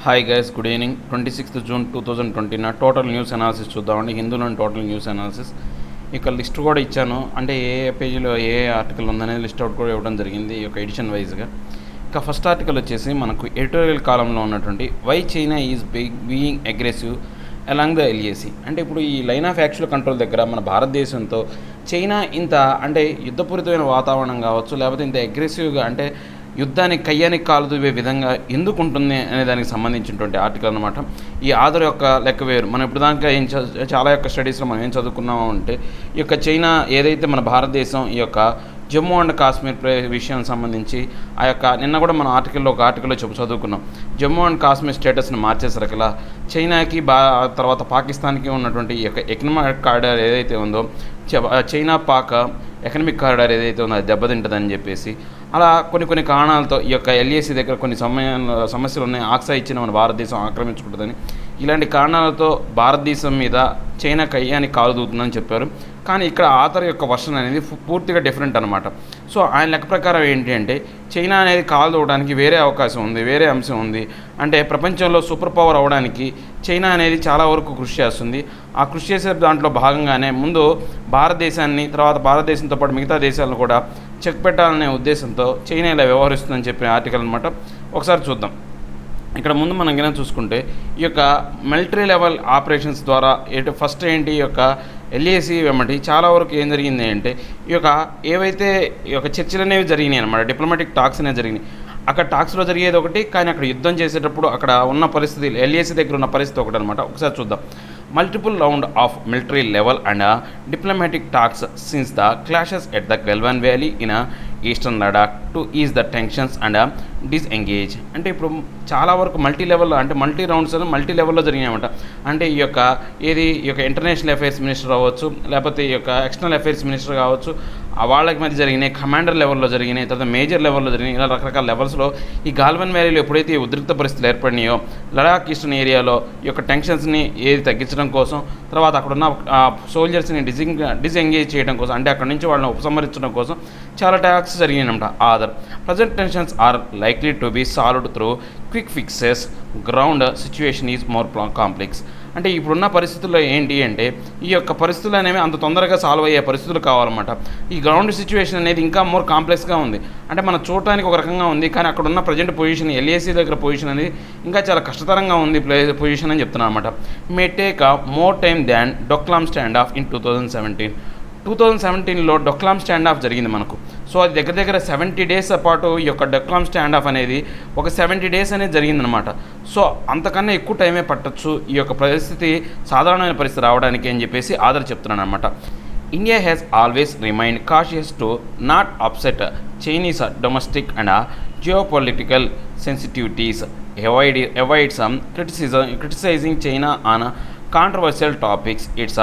Hi guys, good evening. 26th June 2020 total news analysis చూద్దామండి. హిందూలోని total news analysis ఇక list కూడా ఇచ్చాను. అంటే ఏ పేజీలో ఏ ఆర్టికల్ ఉందనేది లిస్ట్ అవుట్ కూడా ఇవ్వడం జరిగింది ఈ యొక్క ఎడిషన్ వైజ్గా. ఇక ఫస్ట్ ఆర్టికల్ వచ్చేసి మనకు ఎడిటోరియల్ కాలంలో ఉన్నటువంటి why China is being aggressive along the LAC. అంటే ఇప్పుడు ఈ లైన్ ఆఫ్ యాక్చువల్ కంట్రోల్ దగ్గర మన భారతదేశంతో చైనా ఇంత అంటే యుద్ధపూరితమైన వాతావరణం కావచ్చు, లేకపోతే ఇంత అగ్రెసివ్గా అంటే యుద్ధానికి కయ్యానికి కాలు దువ్వే విధంగా ఎందుకు ఉంటుంది అనే దానికి సంబంధించినటువంటి ఆర్టికల్ అనమాట. ఈ ఆధార్ యొక్క లెక్క వేరు. మనం ఇప్పుడు దాకా చాలా యొక్క స్టడీస్లో మనం ఏం చదువుకున్నాము అంటే ఈ యొక్క చైనా ఏదైతే మన భారతదేశం ఈ యొక్క జమ్మూ అండ్ కాశ్మీర్ విషయానికి సంబంధించి ఆ యొక్క నిన్న కూడా మన ఒక ఆర్టికల్లో చదువుకున్నాం. జమ్మూ అండ్ కాశ్మీర్ స్టేటస్ని మార్చేసరికలా చైనాకి తర్వాత పాకిస్తాన్కి ఉన్నటువంటి ఈ యొక్క ఎకనామిక్ కారిడార్ ఏదైతే ఉందో చైనా పాక్ ఎకనామిక్ కారిడార్ ఏదైతే ఉందో అది దెబ్బతింటుందని చెప్పేసి అలా కొన్ని కారణాలతో ఈ యొక్క ఎల్ఏసీ దగ్గర కొన్ని సమస్యలు ఉన్నాయి. ఆక్సా ఇచ్చిన మన భారతదేశం ఆక్రమించుకుంటుందని ఇలాంటి కారణాలతో భారతదేశం మీద చైనా కయ్యానికి కాలు దూతుందని చెప్పారు. కానీ ఇక్కడ ఆథర్ యొక్క వర్షన్ అనేది పూర్తిగా డిఫరెంట్ అనమాట. సో ఆయన లెక్క ప్రకారం ఏంటి అంటే చైనా అనేది కాలు దూవడానికి వేరే అవకాశం ఉంది, వేరే అంశం ఉంది. అంటే ప్రపంచంలో సూపర్ పవర్ అవ్వడానికి చైనా అనేది చాలా వరకు కృషి చేస్తుంది. ఆ కృషి చేసే దాంట్లో భాగంగానే ముందు భారతదేశాన్ని, తర్వాత భారతదేశంతో పాటు మిగతా దేశాలను కూడా చెక్ పెట్టాలనే ఉద్దేశంతో చైనా ఇలా వ్యవహరిస్తుందని చెప్పిన ఆర్టికల్ అనమాట. ఒకసారి చూద్దాం. ఇక్కడ ముందు మనం కింద చూసుకుంటే ఈ యొక్క మిలిటరీ లెవెల్ ఆపరేషన్స్ ద్వారా ఫస్ట్ ఏంటి ఈ యొక్క ఎల్ఏసీ వెంబడి చాలా వరకు ఏం జరిగింది అంటే ఈ యొక్క ఏవైతే ఈ యొక్క చర్చలు అనేవి జరిగినాయి అనమాట. డిప్లొమాటిక్ టాక్స్ అనేవి జరిగినాయి. అక్కడ టాక్స్లో జరిగేది ఒకటి, కానీ అక్కడ యుద్ధం చేసేటప్పుడు అక్కడ ఉన్న పరిస్థితి ఎల్ఏసీ దగ్గర ఉన్న పరిస్థితి ఒకటి అనమాట. ఒకసారి చూద్దాం. Multiple round of military level and diplomatic talks since the clashes at the Galwan valley in eastern Ladakh to ease the tensions and disengage. అంటే ఇప్పుడు చాలా వరకు మల్టీ రౌండ్స్ మల్టీ లెవెల్లో జరిగినాయన్నమాట. అంటే ఈ యొక్క ఇంటర్నేషనల్ అఫైర్స్ మినిస్టర్ అవ్వచ్చు, లేకపోతే ఈ యొక్క ఎక్స్టర్నల్ అఫైర్స్ మినిస్టర్ కావచ్చు, వాళ్ళకి మధ్య జరిగినాయి, కమాండర్ లెవెల్లో జరిగినాయి, తర్వాత మేజర్ లెవెల్లో జరిగినాయి. ఇలా రకరకాల లెవెల్స్లో ఈ గాల్వన్ వ్యాలీలో ఎప్పుడైతే ఈ ఉద్రిక్త పరిస్థితులు ఏర్పడినాయో లడాక్ ఈస్టర్న్ ఏరియాలో ఈ యొక్క టెన్షన్స్ని తగ్గించడం కోసం, తర్వాత అక్కడున్న సోల్జర్స్ని డిస్ఎంగేజ్ చేయడం కోసం, అంటే అక్కడ నుంచి వాళ్ళని ఉపసంహరించడం కోసం చాలా టాక్స్ జరిగినాయన్నమాట. Other present tensions are likely to be solved through quick fixes, ground situation is more complex. అంటే ఇప్పుడున్న పరిస్థితుల్లో ఏంటి అంటే ఈ యొక్క పరిస్థితులు అనేవి అంత తొందరగా సాల్వ్ అయ్యే పరిస్థితులు కావాలన్నమాట. ఈ గ్రౌండ్ సిచ్యువేషన్ అనేది ఇంకా మోర్ కాంప్లెక్స్గా ఉంది. అంటే మనం చూడటానికి ఒక రకంగా ఉంది, కానీ అక్కడ ఉన్న ప్రజెంట్ పొజిషన్ ఎల్ఏసీ దగ్గర పొజిషన్ అనేది ఇంకా చాలా కష్టతరంగా ఉంది పొజిషన్ అని చెప్తున్నాను అనమాట. May take more time than Doklam stand off in 2017లో డొక్లామ్ స్టాండ్ ఆఫ్ జరిగింది మనకు. సో అది దగ్గర 70 days పాటు ఈ యొక్క డొక్లామ్ స్టాండ్ ఆఫ్ అనేది ఒక 70 days అనేది జరిగిందనమాట. సో అంతకన్నా ఎక్కువ టైమే పట్టచ్చు ఈ యొక్క పరిస్థితి సాధారణమైన పరిస్థితి రావడానికి అని చెప్పేసి ఆధార్ చెప్తున్నాను అనమాట. India has always remained cautious to not upset Chinese domestic and geopolitical sensitivities, avoid some criticizing China on controversial topics, its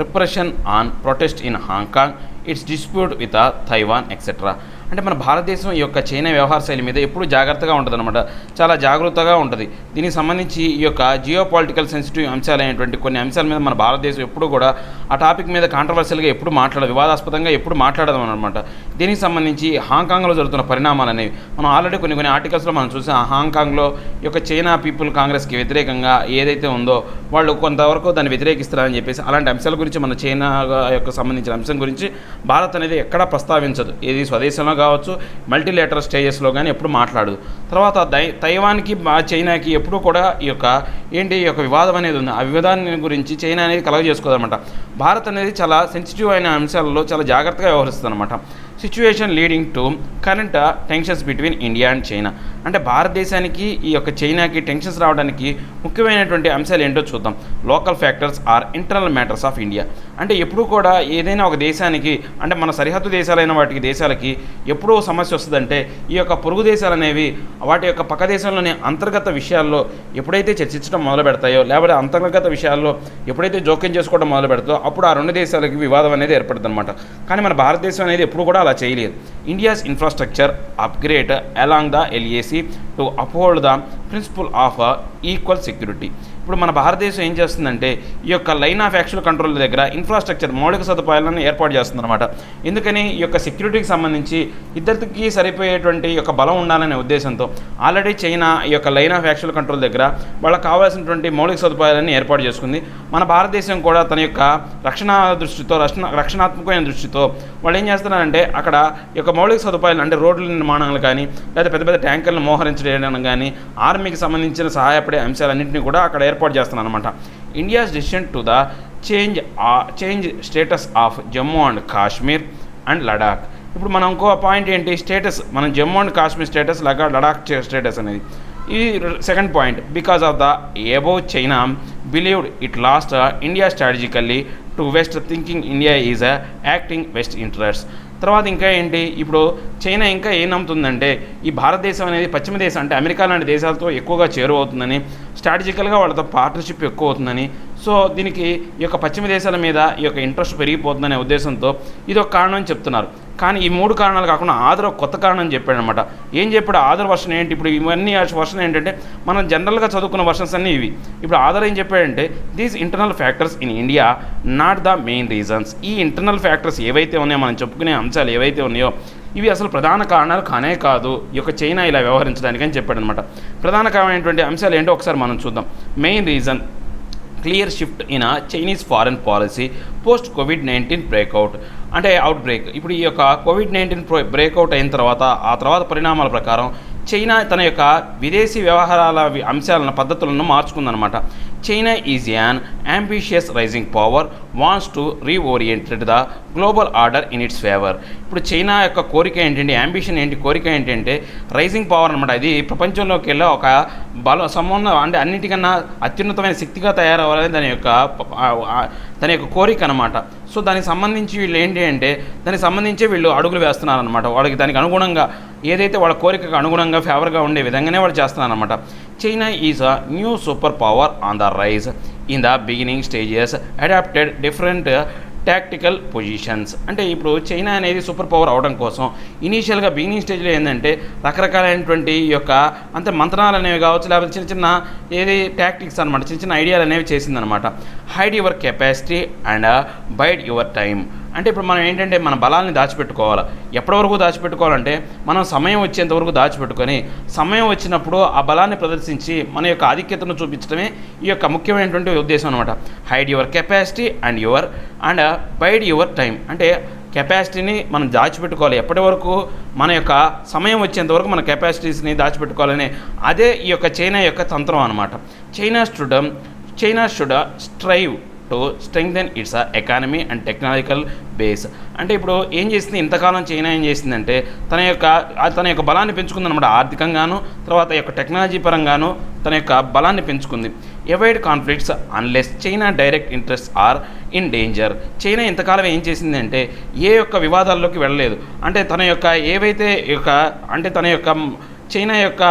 repression on protest in Hong Kong, its dispute with Taiwan, etc. అంటే మన భారతదేశం ఈ యొక్క China వ్యవహార శైలి మీద ఎప్పుడు జాగ్రత్తగా ఉంటుంది అనమాట. చాలా జాగ్రత్తగా ఉంటుంది. దీనికి సంబంధించి ఈ యొక్క జియో పొలిటికల్ సెన్సిటివ్ అంశాలైనటువంటి కొన్ని అంశాల మీద మన భారతదేశం ఎప్పుడు కూడా ఆ టాపిక్ మీద కాంట్రవర్షియల్గా ఎప్పుడు వివాదాస్పదంగా ఎప్పుడు మాట్లాడదాం అనమాట. దీనికి సంబంధించి హాంకాంగ్లో జరుగుతున్న పరిణామాలు అనేవి మనం ఆల్రెడీ కొన్ని ఆర్టికల్స్లో మనం చూసాం. హాంకాంగ్లో ఈ యొక్క చైనా పీపుల్ కాంగ్రెస్కి వ్యతిరేకంగా ఏదైతే ఉందో వాళ్ళు కొంతవరకు దాన్ని వ్యతిరేకిస్తారని చెప్పేసి అలాంటి అంశాల గురించి మన చైనా యొక్క సంబంధించిన అంశం గురించి భారత్ అనేది ఎక్కడా ప్రస్తావించదు. ఏది స్వదేశంలో కావచ్చు, మల్టీలేటరల్ స్టేజెస్లో కానీ ఎప్పుడు మాట్లాడదు. తర్వాత తైవాన్కి చైనాకి ఎప్పుడు కూడా ఈ యొక్క వివాదం అనేది ఉంది. ఆ వివాదాన్ని గురించి చైనా అనేది కలగజేసుకోదన్నమాట. భారత్ అనేది చాలా సెన్సిటివ్ అయిన అంశాలలో చాలా జాగ్రత్తగా వ్యవహరిస్తుంది అనమాట. Situation leading to current tensions between India and China. అంటే భారతదేశానికి ఈ యొక్క చైనాకి టెన్షన్స్ రావడానికి ముఖ్యమైనటువంటి అంశాలు ఏంటో చూద్దాం. Local factors are internal matters of India. అంటే ఎప్పుడు కూడా ఏదైనా ఒక దేశానికి, అంటే మన సరిహద్దు దేశాలైన దేశాలకి ఎప్పుడూ సమస్య వస్తుందంటే ఈ యొక్క పొరుగు దేశాలు అనేవి వాటి యొక్క పక్క దేశంలోని అంతర్గత విషయాల్లో ఎప్పుడైతే చర్చించడం మొదలు పెడతాయో, లేకపోతే అంతర్గత విషయాల్లో ఎప్పుడైతే జోక్యం చేసుకోవడం మొదలు పెడతాయో అప్పుడు ఆ రెండు దేశాలకి వివాదం అనేది ఏర్పడుతుంది అనమాట. కానీ మన భారతదేశం అనేది ఎప్పుడు కూడా అలా చేయలేదు. India's infrastructure upgrade along the LAC to uphold the principle of equal security. ఇప్పుడు మన భారతదేశం ఏం చేస్తుందంటే ఈ యొక్క లైన్ ఆఫ్ యాక్చువల్ కంట్రోల్ దగ్గర ఇన్ఫ్రాస్ట్రక్చర్ మౌలిక సదుపాయాలను ఏర్పాటు చేస్తుందన్నమాట. ఎందుకని ఈ యొక్క సెక్యూరిటీకి సంబంధించి ఇద్దరికి సరిపోయేటువంటి యొక్క బలం ఉండాలనే ఉద్దేశంతో ఆల్రెడీ చైనా ఈ యొక్క లైన్ ఆఫ్ యాక్చువల్ కంట్రోల్ దగ్గర వాళ్ళకి కావాల్సినటువంటి మౌలిక సదుపాయాలన్నీ ఏర్పాటు చేసుకుంది. మన భారతదేశం కూడా తన యొక్క రక్షణాత్మకమైన దృష్టితో వాళ్ళు ఏం చేస్తున్నారంటే అక్కడ ఈ యొక్క మౌలిక సదుపాయాలు అంటే రోడ్ల నిర్మాణాలు కానీ లేదా పెద్ద పెద్ద ట్యాంకర్లను మోహరించడం కానీ ఆర్మీకి సంబంధించిన సహాయపడే అంశాలన్నింటినీ కూడా అక్కడ ఏర్పాటు చేస్తున్నారు అనమాట. India's decision to the change status of Jammu and Kashmir and Ladakh. ఇప్పుడు మనం ఇంకో పాయింట్ ఏంటి, స్టేటస్ మనం Jammu and Kashmir status Ladakh status అనేది. ఈ second point, because of the above China believed it last India strategically to west thinking India is acting west interest. తర్వాత ఇంకా ఏంటి, ఇప్పుడు చైనా ఇంకా ఏం నమ్ముతుందంటే ఈ భారతదేశం అనేది పశ్చిమ దేశం అంటే అమెరికా లాంటి దేశాలతో ఎక్కువగా చేరువవుతుందని, స్ట్రాటజికల్గా వాళ్ళతో పార్ట్నర్షిప్ ఎక్కువ అవుతుందని, సో దీనికి ఈ యొక్క పశ్చిమ దేశాల మీద ఈ యొక్క ఇంట్రెస్ట్ పెరిగిపోతుందనే ఉద్దేశంతో ఇది ఒక కారణం అని చెప్తున్నారు. కానీ ఈ మూడు కారణాలు కాకుండా ఆధార్ ఒక కొత్త కారణం చెప్పాడనమాట. ఏం చెప్పాడు ఆధార్ వర్షన్ ఏంటి, ఇప్పుడు ఇవన్నీ వర్షన్ ఏంటంటే మనం జనరల్గా చదువుకున్న వర్షన్స్ అన్నీ ఇవి. ఇప్పుడు ఆధార్ ఏం చెప్పాడంటే these internal factors in India not the main reasons. ఈ ఇంటర్నల్ ఫ్యాక్టర్స్ ఏవైతే ఉన్నాయో మనం చెప్పుకునే అంశాలు ఏవైతే ఉన్నాయో ఇవి అసలు ప్రధాన కారణాలు కానే కాదు ఈ యొక్క చైనా ఇలా వ్యవహరించడానికి అని చెప్పాడనమాట. ప్రధాన కారణమైనటువంటి అంశాలు ఏంటో ఒకసారి మనం చూద్దాం. Main reason clear shift in Chinese foreign policy post COVID-19 breakout అంటే అవుట్ బ్రేక్. ఇప్పుడు ఈ యొక్క కోవిడ్-19 బ్రేక్అవుట్ అయిన తర్వాత ఆ తర్వాత పరిణామాల ప్రకారం చైనా తన యొక్క విదేశీ వ్యవహారాల అంశాలను పద్ధతులను మార్చుకుందనమాట. China is an ambitious rising power wants to reoriented the global order in its favour. ఇప్పుడు చైనా యొక్క కోరిక ఏంటంటే, అంబిషన్ ఏంటి, కోరిక ఏంటంటే రైజింగ్ పవర్ అనమాట. ఇది ప్రపంచంలోకి వెళ్ళే ఒక సంబంధం అంటే అన్నిటికన్నా అత్యున్నతమైన శక్తిగా తయారవ్వాలని తన యొక్క కోరిక అనమాట. సో దానికి సంబంధించి వీళ్ళు ఏంటి అంటే దానికి సంబంధించి వీళ్ళు అడుగులు వేస్తున్నారనమాట. వాళ్ళకి దానికి అనుగుణంగా ఏదైతే వాళ్ళ కోరికకు అనుగుణంగా ఫేవర్గా ఉండే విధంగానే వాళ్ళు చేస్తున్నారనమాట. China is a new super power on the rise in the beginning stages adapted different tactical positions. అంటే ఇప్పుడు చైనా అనేది సూపర్ పవర్ అవడం కోసం ఇనీషియల్గా బిగినింగ్ స్టేజ్లో ఏంటంటే రకరకాలైనటువంటి ఈ యొక్క అంతే మంత్రాలు అనేవి కావచ్చు, లేకపోతే చిన్న చిన్న ఏది టాక్టిక్స్ అనమాట, చిన్న చిన్న ఐడియాలు అనేవి చేసిందనమాట. Hide your capacity and bide your time. అంటే ఇప్పుడు మనం ఏంటంటే మన బలాన్ని దాచిపెట్టుకోవాలి. ఎప్పటి వరకు దాచిపెట్టుకోవాలంటే మనం సమయం వచ్చేంత వరకు దాచిపెట్టుకొని సమయం వచ్చినప్పుడు ఆ బలాన్ని ప్రదర్శించి మన యొక్క ఆధిక్యతను చూపించడమే ఈ యొక్క ముఖ్యమైనటువంటి ఉద్దేశం అనమాట. Hide your capacity and bide your time. అంటే కెపాసిటీని మనం దాచిపెట్టుకోవాలి, ఎప్పటి వరకు మన యొక్క సమయం వచ్చేంత వరకు మన కెపాసిటీస్ని దాచిపెట్టుకోవాలని అదే ఈ యొక్క చైనా యొక్క తంత్రం అనమాట. China should strive to strengthen it's economy and technological base. అంటే ఇప్పుడు ఏం చేసింది ఇంతకాలం చైనా ఏం చేసిందంటే తన యొక్క బలాన్ని పెంచుకుందనమాట. ఆర్థికంగాను తర్వాత యొక్క టెక్నాలజీ పరంగాను తన యొక్క బలాన్ని పెంచుకుంది. Avoid conflicts unless China direct interest are in danger. China ఇంతకాలం ఏం చేసిందంటే ఏ యొక్క వివాదాల్లోకి వెళ్ళలేదు. అంటే తన యొక్క ఏవైతే తన యొక్క చైనా యొక్క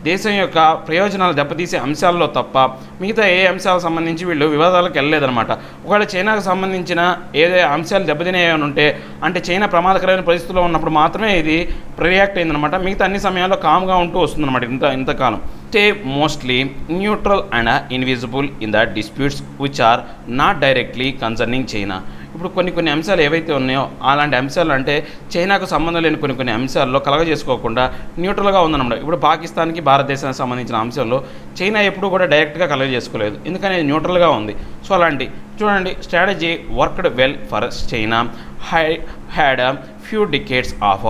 దేశం యొక్క ప్రయోజనాలు దెబ్బతీసే అంశాల్లో తప్ప మిగతా ఏ అంశాలకు సంబంధించి వీళ్ళు వివాదాలకు వెళ్ళలేదన్నమాట. ఒకవేళ చైనాకు సంబంధించిన ఏదే అంశాలు దెబ్బతినేవి ఉంటే అంటే చైనా ప్రమాదకరమైన పరిస్థితుల్లో ఉన్నప్పుడు మాత్రమే ఇది రియాక్ట్ అయిందనమాట. మిగతా అన్ని సమయాల్లో కామ్గా ఉంటూ వస్తుందన్నమాట ఇంతకాలం. Stay mostly neutral and invisible in the disputes which are not directly concerning China. ఇప్పుడు కొన్ని అంశాలు ఏవైతే ఉన్నాయో అలాంటి అంశాలు అంటే చైనాకు సంబంధం లేని కొన్ని అంశాల్లో కలగజేసుకోకుండా న్యూట్రల్గా ఉందన్నమాట. ఇప్పుడు పాకిస్తాన్కి భారతదేశానికి సంబంధించిన అంశాల్లో చైనా ఎప్పుడూ కూడా డైరెక్ట్గా కలగజేసుకోలేదు, ఎందుకని న్యూట్రల్గా ఉంది. సో అలాంటి చూడండి strategy worked well for China had few decades of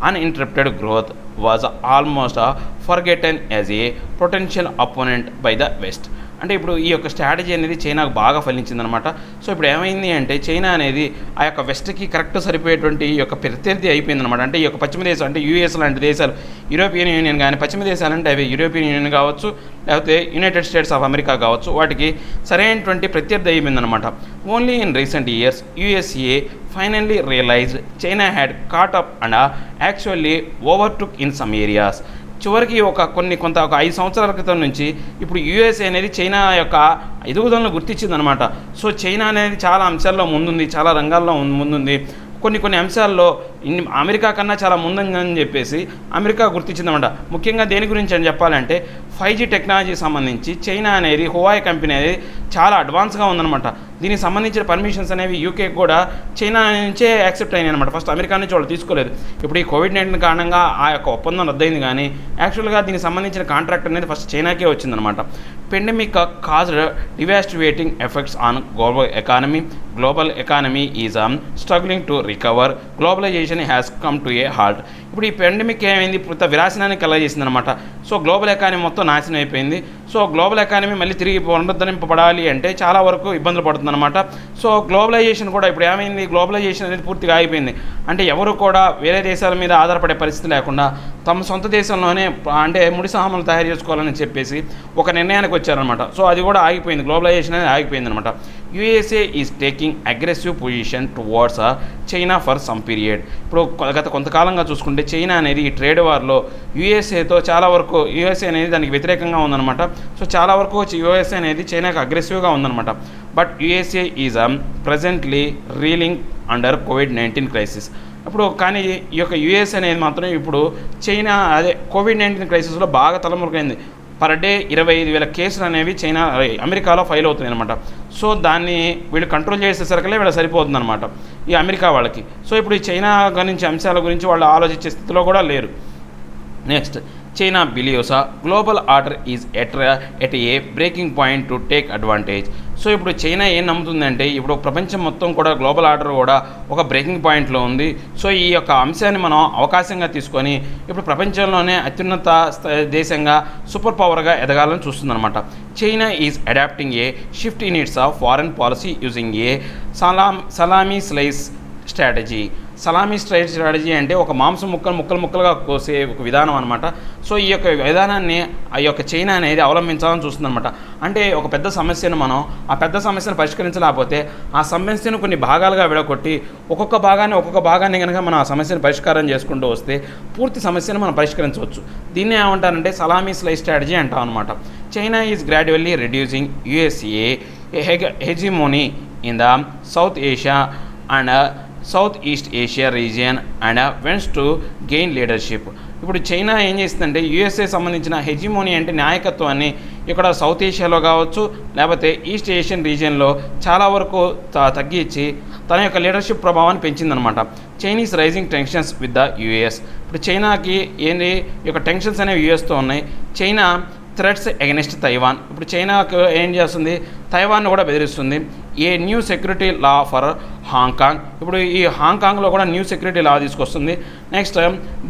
uninterrupted growth was almost forgotten as a potential opponent by the west. అంటే ఇప్పుడు ఈ యొక్క స్ట్రాటజీ అనేది చైనాకు బాగా ఫలించిందనమాట. సో ఇప్పుడు ఏమైంది అంటే చైనా అనేది ఆ యొక్క వెస్ట్కి కరెక్ట్ సరిపోయేటువంటి ఈ యొక్క ప్రత్యర్థి అయిపోయిందనమాట. అంటే ఈ యొక్క పశ్చిమ దేశం అంటే యూఎస్ లాంటి దేశాలు, యూరోపియన్ యూనియన్ కానీ పశ్చిమ దేశాలు అంటే అవి యూరోపియన్ యూనియన్ కావచ్చు లేకపోతే యునైటెడ్ స్టేట్స్ ఆఫ్ అమెరికా కావచ్చు, వాటికి సరైనటువంటి ప్రత్యర్థి అయిపోయిందనమాట. Only in recent years USA finally realised China had caught up and actually overtook in some areas. చివరికి ఒక 5 సంవత్సరాల క్రితం నుంచి ఇప్పుడు యూఎస్ఏ అనేది చైనా యొక్క ఎదుగుదలను గుర్తించిందనమాట. సో చైనా అనేది చాలా అంశాల్లో ముందుంది, చాలా రంగాల్లో ముందుంది. కొన్ని అంశాల్లో అమెరికా కన్నా చాలా ముందని చెప్పేసి అమెరికా గుర్తించిందన్నమాట. ముఖ్యంగా దేని గురించి అని చెప్పాలంటే 5G టెక్నాలజీకి సంబంధించి చైనా అనేది హువాయ్ కంపెనీ అనేది చాలా అడ్వాన్స్గా ఉందన్నమాట. దీనికి సంబంధించిన పర్మిషన్స్ అనేవి యూకే కూడా చైనా నుంచే యాక్సెప్ట్ అయినాయి అనమాట. ఫస్ట్ అమెరికా నుంచి వాళ్ళు తీసుకోలేదు. ఇప్పుడు ఈ కోవిడ్-19 కారణంగా ఆ యొక్క ఒప్పందం రద్దయింది, కానీ యాక్చువల్గా దీనికి సంబంధించిన కాంట్రాక్ట్ అనేది ఫస్ట్ చైనాకే వచ్చిందనమాట. Pandemic caused devastating effects on global economy is struggling to recover, globalisation has come to a halt. ఇప్పుడు ఈ పెండమిక్ ఏమైంది, పూర్తి వినాశనాన్ని కలగజేసింది అనమాట. సో గ్లోబల్ ఎకానమీ మొత్తం నాశనం అయిపోయింది. సో గ్లోబల్ ఎకానమీ మళ్ళీ తిరిగి పునరుద్ధరింపబడాలి అంటే చాలా వరకు ఇబ్బందులు పడుతుందన్నమాట. సో గ్లోబలైజేషన్ కూడా ఇప్పుడు ఏమైంది, గ్లోబలైజేషన్ అనేది పూర్తిగా ఆగిపోయింది. అంటే ఎవరు కూడా వేరే దేశాల మీద ఆధారపడే పరిస్థితి లేకుండా తమ సొంత దేశంలోనే అంటే ముడి సామాన్లు తయారు చేసుకోవాలని చెప్పేసి ఒక నిర్ణయానికి వచ్చారనమాట. సో అది కూడా ఆగిపోయింది, గ్లోబలైజేషన్ అనేది ఆగిపోయింది అనమాట. USA is taking aggressive position towards China for some period. ఇప్పుడు గత కొంతకాలంగా చూసుకుంటే చైనా అనేది ఈ ట్రేడ్ వార్లో యూఎస్ఏతో చాలా వరకు యూఎస్ఏ అనేది దానికి వ్యతిరేకంగా ఉందన్నమాట. సో చాలా వరకు యూఎస్ఏ అనేది చైనాకి అగ్రెసివ్గా ఉందన్నమాట. But USA is presently reeling under COVID-19 crisis. ఇప్పుడు కానీ ఈ యొక్క యూఎస్ అనేది మాత్రం ఇప్పుడు చైనా కోవిడ్-19 క్రైసిస్లో బాగా తలమురుగైంది. పర్ డే 25,000 కేసులు అనేవి అమెరికాలో ఫైల్ అవుతుంది అనమాట. సో దాన్ని వీళ్ళు కంట్రోల్ చేసేసరికలే వీళ్ళకి సరిపోతుంది అనమాట ఈ అమెరికా వాళ్ళకి. సో ఇప్పుడు ఈ చైనా గురించి అంశాల గురించి వాళ్ళు ఆలోచించే స్థితిలో కూడా లేరు. Next, China believes global order is at a breaking point to take advantage. So ఇప్పుడు చైనా ఏం నమ్ముతుందంటే ఇప్పుడు ప్రపంచం మొత్తం కూడా గ్లోబల్ ఆర్డర్ కూడా ఒక బ్రేకింగ్ పాయింట్లో ఉంది. సో ఈ యొక్క అంశాన్ని మనం అవకాశంగా తీసుకొని ఇప్పుడు ప్రపంచంలోనే అత్యున్నత దేశంగా సూపర్ పవర్గా ఎదగాలని చూస్తుందన్నమాట. China is adopting a shift in its foreign policy using a salami slice strategy. Salami strategy అంటే ఒక మాంసం ముక్కలుగా కోసే ఒక విధానం అనమాట. సో ఈ యొక్క విధానాన్ని ఆ యొక్క చైనా అనేది అవలంబించాలని చూస్తుందన్నమాట. అంటే ఒక పెద్ద సమస్యను మనం ఆ పెద్ద సమస్యను పరిష్కరించలేకపోతే ఆ సమస్యను కొన్ని భాగాలుగా విడగొట్టి ఒక్కొక్క భాగాన్ని కనుక మనం ఆ సమస్యను పరిష్కారం చేసుకుంటూ వస్తే పూర్తి సమస్యను మనం పరిష్కరించవచ్చు. దీన్ని ఏమంటారంటే సలామీ స్లైస్ స్ట్రాటజీ అంటాం అనమాట. China is gradually reducing USA hegemony in the South Asia and South East Asia region and wants to gain leadership. ఇప్పుడు చైనా ఏం చేస్తుందంటే యూఎస్ఏ సంబంధించిన హెజిమోనీ అంటే నాయకత్వాన్ని ఇక్కడ సౌత్ ఏషియాలో కావచ్చు లేకపోతే ఈస్ట్ ఏషియన్ రీజియన్లో చాలా వరకు తగ్గించి తన యొక్క లీడర్షిప్ ప్రభావాన్ని పెంచిందనమాట. Chinese rising tensions with the US. ఇప్పుడు చైనాకి ఏంటి ఈ యొక్క టెన్షన్స్ అనేవి యూఎస్తో ఉన్నాయి. China threats against Taiwan. ఇప్పుడు చైనాకు ఏం చేస్తుంది, తైవాన్ను కూడా బెదిరిస్తుంది. A new security law for Hong. ఇప్పుడు ఈ హాంకాంగ్లో కూడా న్యూ సెక్యూరిటీ లా తీసుకొస్తుంది. Next,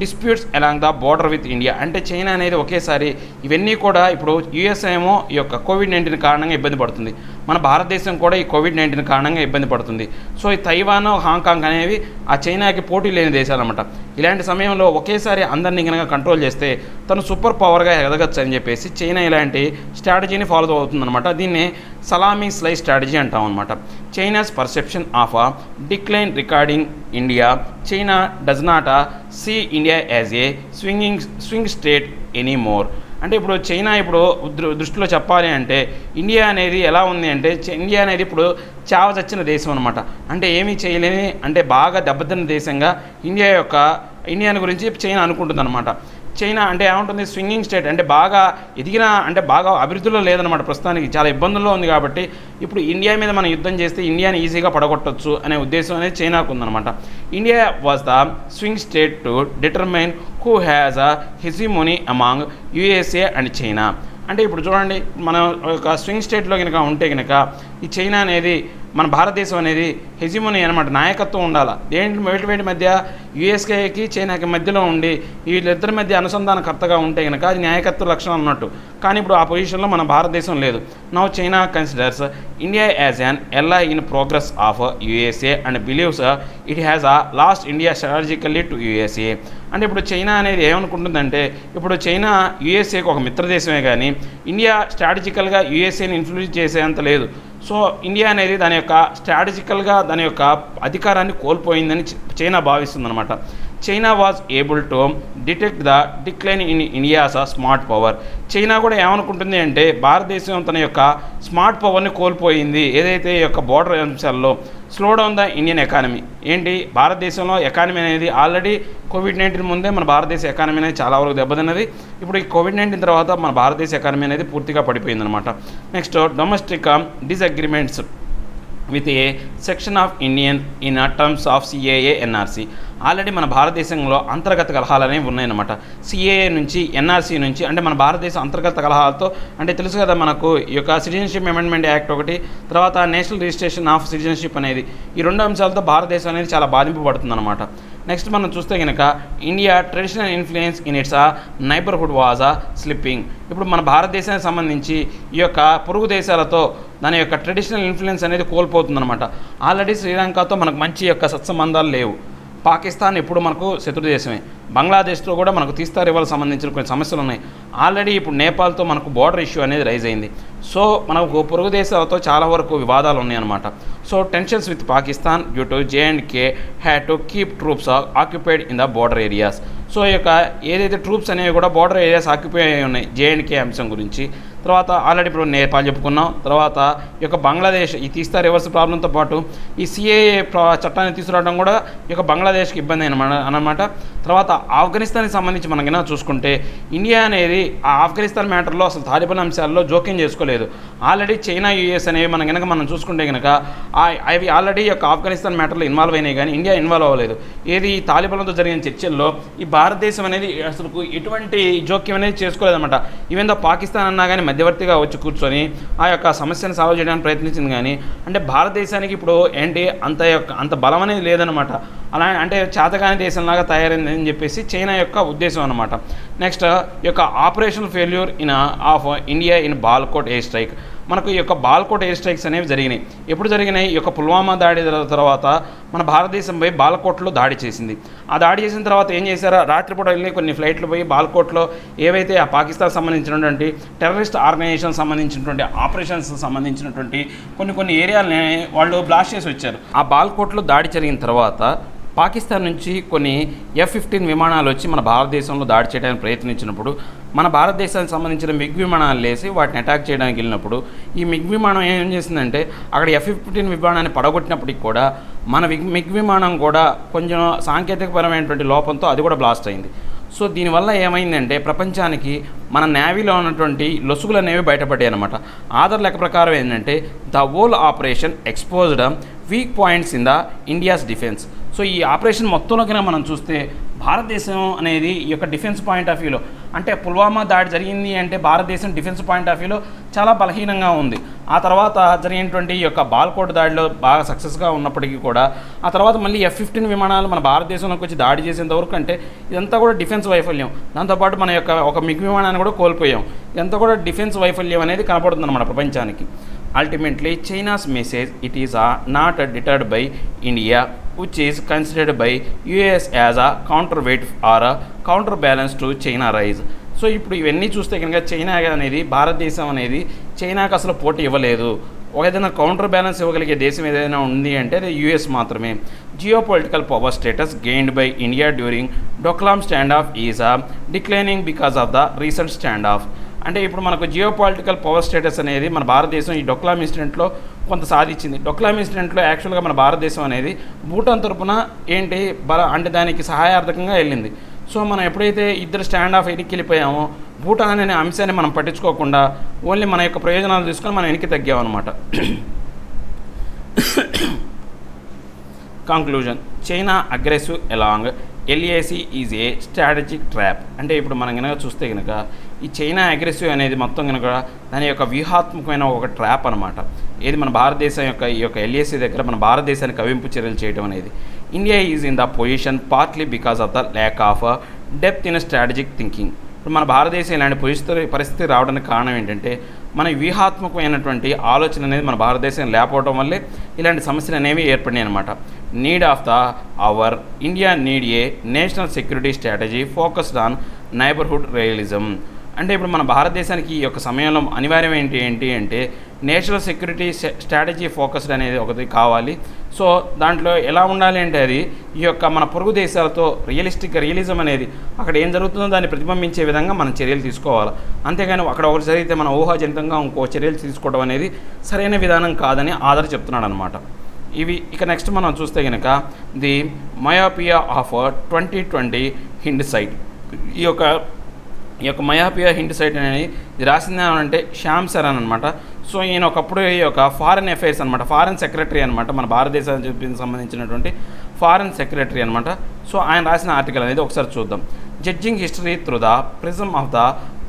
disputes along the border with India. అంటే చైనా అనేది ఒకేసారి ఇవన్నీ కూడా ఇప్పుడు యూఎస్ ఏమో ఈ యొక్క కోవిడ్-19 కారణంగా ఇబ్బంది పడుతుంది, మన భారతదేశం కూడా ఈ కోవిడ్-19 కారణంగా ఇబ్బంది పడుతుంది. సో ఈ తైవాన్ హాంకాంగ్ అనేవి ఆ చైనాకి పోటీ లేని దేశాలు అనమాట. ఇలాంటి సమయంలో ఒకేసారి అందరినీ కనుక కంట్రోల్ చేస్తే తను సూపర్ పవర్గా ఎదగచ్చు అని చెప్పేసి చైనా ఇలాంటి స్ట్రాటజీని ఫాలో అవుతుందన్నమాట. దీన్ని సలామీ స్లైస్ స్ట్రాటజీ అంటాం అనమాట. China's perception of decline recording India. China does not see India as a swing state anymore. అంటే ఇప్పుడు చైనా ఇప్పుడు దృష్టిలో చెప్పాలి అంటే ఇండియా అనేది ఎలా ఉంది అంటే ఇండియా అనేది ఇప్పుడు చావ చచ్చిన దేశం అనమాట. అంటే ఏమీ చేయలేని అంటే బాగా దెబ్బతిన్న దేశంగా ఇండియాని గురించి చైనా అనుకుంటుంది అనమాట. చైనా అంటే ఏముంటుంది, స్వింగింగ్ స్టేట్ అంటే బాగా ఎదిగిన అంటే బాగా అభివృద్ధిలో లేదనమాట, ప్రస్తుతానికి చాలా ఇబ్బందుల్లో ఉంది. కాబట్టి ఇప్పుడు ఇండియా మీద మనం యుద్ధం చేస్తే ఇండియాని ఈజీగా పడగొట్టచ్చు అనే ఉద్దేశం అనేది చైనాకు ఉందన్నమాట. India was the swing state to determine who has a hegemony among USA and China. అంటే ఇప్పుడు చూడండి, మనం ఒక స్వింగ్ స్టేట్లో కనుక ఉంటే కనుక ఈ చైనా అనేది మన భారతదేశం అనేది హెజిమోనీ అనమాట, నాయకత్వం ఉండాలి. వేటి మధ్య యూఎస్కేకి చైనాకి మధ్యలో ఉండి వీళ్ళిద్దరి మధ్య అనుసంధానకర్తగా ఉంటే కనుక అది నాయకత్వ లక్షణం అన్నట్టు. కానీ ఇప్పుడు ఆ పొజిషన్లో మన భారతదేశం లేదు. Now China considers India as an ally in progress of USA and believes it has lost India strategically to USA. అంటే ఇప్పుడు చైనా అనేది ఏమనుకుంటుందంటే ఇప్పుడు చైనా యూఎస్ఏకి ఒక మిత్రదేశమే కానీ ఇండియా స్ట్రాటజికల్గా యూఎస్ఏని ఇన్ఫ్లుయెన్స్ చేసేంత లేదు. సో ఇండియా అనేది దాని యొక్క స్ట్రాటజికల్గా దాని యొక్క అధికారాన్ని కోల్పోయిందని చైనా భావిస్తుందన్నమాట. China was able to detect the decline in India's smart power. China కూడా ఏమనుకుంటుంది అంటే భారతదేశం తన యొక్క స్మార్ట్ పవర్ని కోల్పోయింది, ఏదైతే ఈ యొక్క బోర్డర్ అంశాల్లో slow down the Indian economy. ఏంటి, భారతదేశంలో ఎకానమీ అనేది ఆల్రెడీ కోవిడ్-19 ముందే మన భారతదేశ ఎకానమీ అనేది చాలా వరకు దెబ్బతిన్నది. ఇప్పుడు ఈ కోవిడ్-19 తర్వాత మన భారతదేశ ఎకానమీ అనేది పూర్తిగా పడిపోయిందనమాట. Next, domestic disagreements with a section of Indian in terms of CAA NRC. Already మన భారతదేశంలో అంతర్గత కలహాలు అనేవి ఉన్నాయన్నమాట. సిఏఏ నుంచి, ఎన్ఆర్సీ నుంచి, అంటే మన భారతదేశం అంతర్గత కలహాలతో, అంటే తెలుసు కదా మనకు ఈ యొక్క సిటిజన్షిప్ అమెండ్మెంట్ యాక్ట్ ఒకటి, తర్వాత నేషనల్ రిజిస్ట్రేషన్ ఆఫ్ సిటిజన్షిప్ అనేది, ఈ రెండు అంశాలతో భారతదేశం అనేది చాలా బాధింపబడుతుందన్నమాట. నెక్స్ట్ మనం చూస్తే కనుక India traditional influence in it's neighbourhood was slipping. ఇప్పుడు మన భారతదేశానికి సంబంధించి ఈ యొక్క పొరుగు దేశాలతో దాని యొక్క ట్రెడిషనల్ ఇన్ఫ్లుయెన్స్ అనేది కోల్పోతుందన్నమాట. ఆల్రెడీ శ్రీలంకతో మనకు మంచి యొక్క సత్సంబంధాలు లేవు. పాకిస్తాన్ ఎప్పుడు మనకు శత్రు దేశమే. బంగ్లాదేశ్తో కూడా మనకు తీస్తా రివర్కి సంబంధించిన కొన్ని సమస్యలు ఉన్నాయి. ఆల్రెడీ ఇప్పుడు నేపాల్తో మనకు బార్డర్ ఇష్యూ అనేది రైజ్ అయింది. సో మనకు పొరుగు దేశాలతో చాలా వరకు వివాదాలు ఉన్నాయన్నమాట. So tensions with Pakistan due to జేఎండ్కే had to keep troops occupied in the border areas. So ఈ యొక్క ఏదైతే ట్రూప్స్ అనేవి కూడా బార్డర్ ఏరియాస్ ఆక్యుపై అయి ఉన్నాయి జేఎండ్కే అంశం గురించి. తర్వాత ఆల్రెడీ ఇప్పుడు నేపాల్ చెప్పుకున్నాం. తర్వాత ఈ యొక్క బంగ్లాదేశ్ ఈ తీస్తా రివర్స్ ప్రాబ్లంతో పాటు ఈ సిఏఏ చట్టాన్ని తీసుకురావడం కూడా ఈ యొక్క బంగ్లాదేశ్కి ఇబ్బంది అన్నమాట. తర్వాత ఆఫ్ఘనిస్తాన్కి సంబంధించి మనకైనా చూసుకుంటే ఇండియా అనేది ఆ ఆఫ్ఘనిస్తాన్ మ్యాటర్లో అసలు తాలిబాన్ అంశాల్లో జోక్యం చేసుకోలేదు. ఆల్రెడీ చైనా, యూఎస్ అనేవి మనం చూసుకుంటే కనుక అవి ఆల్రెడీ యొక్క ఆఫ్ఘనిస్తాన్ మ్యాటర్లో ఇన్వాల్వ్ అయినాయి, కానీ ఇండియా ఇన్వాల్వ్ అవ్వలేదు. ఏది తాలిబాన్లతో జరిగిన చర్చల్లో ఈ భారతదేశం అనేది అసలు ఎటువంటి జోక్యం అనేది చేసుకోలేదన్నమాట. ఈవెన్ దో పాకిస్తాన్ అన్నా కానీ మధ్యవర్తిగా వచ్చి కూర్చొని ఆ యొక్క సమస్యను సాల్వ్ చేయడానికి ప్రయత్నించింది, కానీ అంటే భారతదేశానికి ఇప్పుడు ఏంటి అంత బలం అనేది లేదనమాట. అలా అంటే చేతకాని దేశంలాగా తయారైందని చెప్పేసి చైనా యొక్క ఉద్దేశం అనమాట. నెక్స్ట్, ఈ యొక్క operational failure of India in Balakot air strike. మనకు ఈ యొక్క బాల్కోట్ ఎయిర్ స్ట్రైక్స్ అనేవి జరిగినాయి. ఎప్పుడు జరిగినాయి? ఈ యొక్క పుల్వామా దాడి తర్వాత మన భారతదేశంపై బాల్కోట్లో దాడి చేసింది. ఆ దాడి చేసిన తర్వాత ఏం చేశారో, రాత్రిపూట వెళ్ళి కొన్ని ఫ్లైట్లు పోయి బాల్కోట్లో ఏవైతే ఆ పాకిస్తాన్ సంబంధించినటువంటి టెర్రరిస్ట్ ఆర్గనైజేషన్ సంబంధించినటువంటి ఆపరేషన్స్ సంబంధించినటువంటి కొన్ని ఏరియాలని వాళ్ళు బ్లాస్ట్ చేసి వచ్చారు. ఆ బాల్కోట్లో దాడి జరిగిన తర్వాత పాకిస్తాన్ నుంచి కొన్ని F-15 విమానాలు వచ్చి మన భారతదేశంలో దాడి చేయడానికి ప్రయత్నించినప్పుడు మన భారతదేశానికి సంబంధించిన మిగ్ విమానాలు లేసి వాటిని అటాక్ చేయడానికి వెళ్ళినప్పుడు ఈ మిగ్ విమానం ఏం చేసిందంటే అక్కడ F-15 విమానాన్ని పడగొట్టినప్పటికి కూడా మన మిగ్ విమానం కూడా కొంచెం సాంకేతికపరమైనటువంటి లోపంతో అది కూడా బ్లాస్ట్ అయింది. సో దీనివల్ల ఏమైందంటే ప్రపంచానికి మన నేవీలో ఉన్నటువంటి లొసుగులు అనేవి బయటపడ్డాయి అనమాట. ఆధార్ లెక్క ప్రకారం ఏంటంటే the whole operation exposed weak points in the India's defence. So ఈ ఆపరేషన్ మొత్తంలో కనుక మనం చూస్తే భారతదేశం అనేది ఈ యొక్క డిఫెన్స్ పాయింట్ ఆఫ్ వ్యూలో, అంటే పుల్వామా దాడి జరిగింది అంటే భారతదేశం డిఫెన్స్ పాయింట్ ఆఫ్ వ్యూలో చాలా బలహీనంగా ఉంది. ఆ తర్వాత జరిగినటువంటి ఈ యొక్క బాల్కోట్ దాడిలో బాగా సక్సెస్గా ఉన్నప్పటికీ కూడా ఆ తర్వాత మళ్ళీ F-15 విమానాలు మన భారతదేశంలోకి వచ్చి దాడి చేసేంత వరకు అంటే ఇదంతా కూడా డిఫెన్స్ వైఫల్యం. దాంతోపాటు మన యొక్క ఒక మిగ్ విమానాన్ని కూడా కోల్పోయాం. ఇదంతా కూడా డిఫెన్స్ వైఫల్యం అనేది కనపడుతుంది అన్నమాట ప్రపంచానికి. Ultimately China's message it is not deterred by India which is considered by US as a counterweight or a counterbalance to China rise. So ఇప్పుడు ఇవన్నీ చూస్తే కనుక చైనా అనేది భారతదేశం అనేది చైనాకు అసలు పోటీ ఇవ్వలేదు. ఏదైనా కౌంటర్ బ్యాలెన్స్ ఇవ్వగలిగే దేశం ఏదైనా ఉంది అంటే అది యుఎస్ మాత్రమే. Geo political power status gained by India during Doklam stand of is declining because of the recent stand of. అంటే ఇప్పుడు మనకు జియో పొలిటికల్ పవర్ స్టేటస్ అనేది మన భారతదేశం ఈ డోక్లామ్ ఇన్సిడెంట్లో కొంత సాధించింది. డోక్లామ్ ఇన్సిడెంట్లో యాక్చువల్గా మన భారతదేశం అనేది భూటాన్ తరపున అంటే దానికి సహాయార్థకంగా వెళ్ళింది. సో మనం ఎప్పుడైతే ఇద్దరు స్టాండ్ ఆఫ్ వెనక్కి వెళ్ళిపోయామో భూటాన్ అనే అంశాన్ని మనం పట్టించుకోకుండా ఓన్లీ మన యొక్క ప్రయోజనాలు తీసుకొని మనం వెనక్కి తగ్గామన్నమాట. Conclusion, China aggressive along LAC is a strategic trap. అంటే ఇప్పుడు మనం కనుక చూస్తే కనుక ఈ చైనా అగ్రెసివ్ అనేది మొత్తం కనుక దాని యొక్క వ్యూహాత్మకమైన ఒక ట్రాప్ అనమాట. ఏది మన భారతదేశం యొక్క ఈ యొక్క LAC దగ్గర మన భారతదేశాన్ని కవింపు చర్యలు చేయడం అనేది. India is in the position partly because of the lack of depth in strategic thinking. ఇప్పుడు మన భారతదేశం ఇలాంటి పరిస్థితి రావడానికి కారణం ఏంటంటే మన వ్యూహాత్మకమైనటువంటి ఆలోచన అనేది మన భారతదేశం లేకపోవడం వల్లే ఇలాంటి సమస్యలు అనేవి ఏర్పడినాయి అనమాట. Need of the our India need a national security strategy focused on neighbourhood realism. అంటే ఇప్పుడు మన భారతదేశానికి ఈ యొక్క సమయంలో అనివార్యం ఏంటి అంటే నేషనల్ సెక్యూరిటీ స్ట్రాటజీ ఫోకస్డ్ అనేది ఒకటి కావాలి. సో దాంట్లో ఎలా ఉండాలి అంటే అది ఈ యొక్క మన పొరుగు దేశాలతో రియలిజం అనేది అక్కడ ఏం జరుగుతుందో దాన్ని ప్రతిబింబించే విధంగా మనం చర్యలు తీసుకోవాలి. అంతేగాని అక్కడ ఒకటి జరిగితే మన ఊహాజనితంగా ఇంకో చర్యలు తీసుకోవడం అనేది సరైన విధానం కాదని ఆధార్ చెప్తున్నాడు అనమాట. ఇవి ఇక నెక్స్ట్ మనం చూస్తే కనుక ది మయోపియా ఆఫ్ 2020 హిండ్సైట్. ఈ యొక్క మయోపియా హిండ్సైట్ అనేది ఇది రాసింది అంటే శ్యామ్ సరన్ అనమాట. సో ఈయన ఒకప్పుడు ఈ యొక్క ఫారెన్ అఫైర్స్ అనమాట, ఫారెన్ సెక్రటరీ అనమాట, మన భారతదేశానికి సంబంధించినటువంటి ఫారెన్ సెక్రటరీ అనమాట. సో ఆయన రాసిన ఆర్టికల్ అనేది ఒకసారి చూద్దాం. Judging history through the prism of the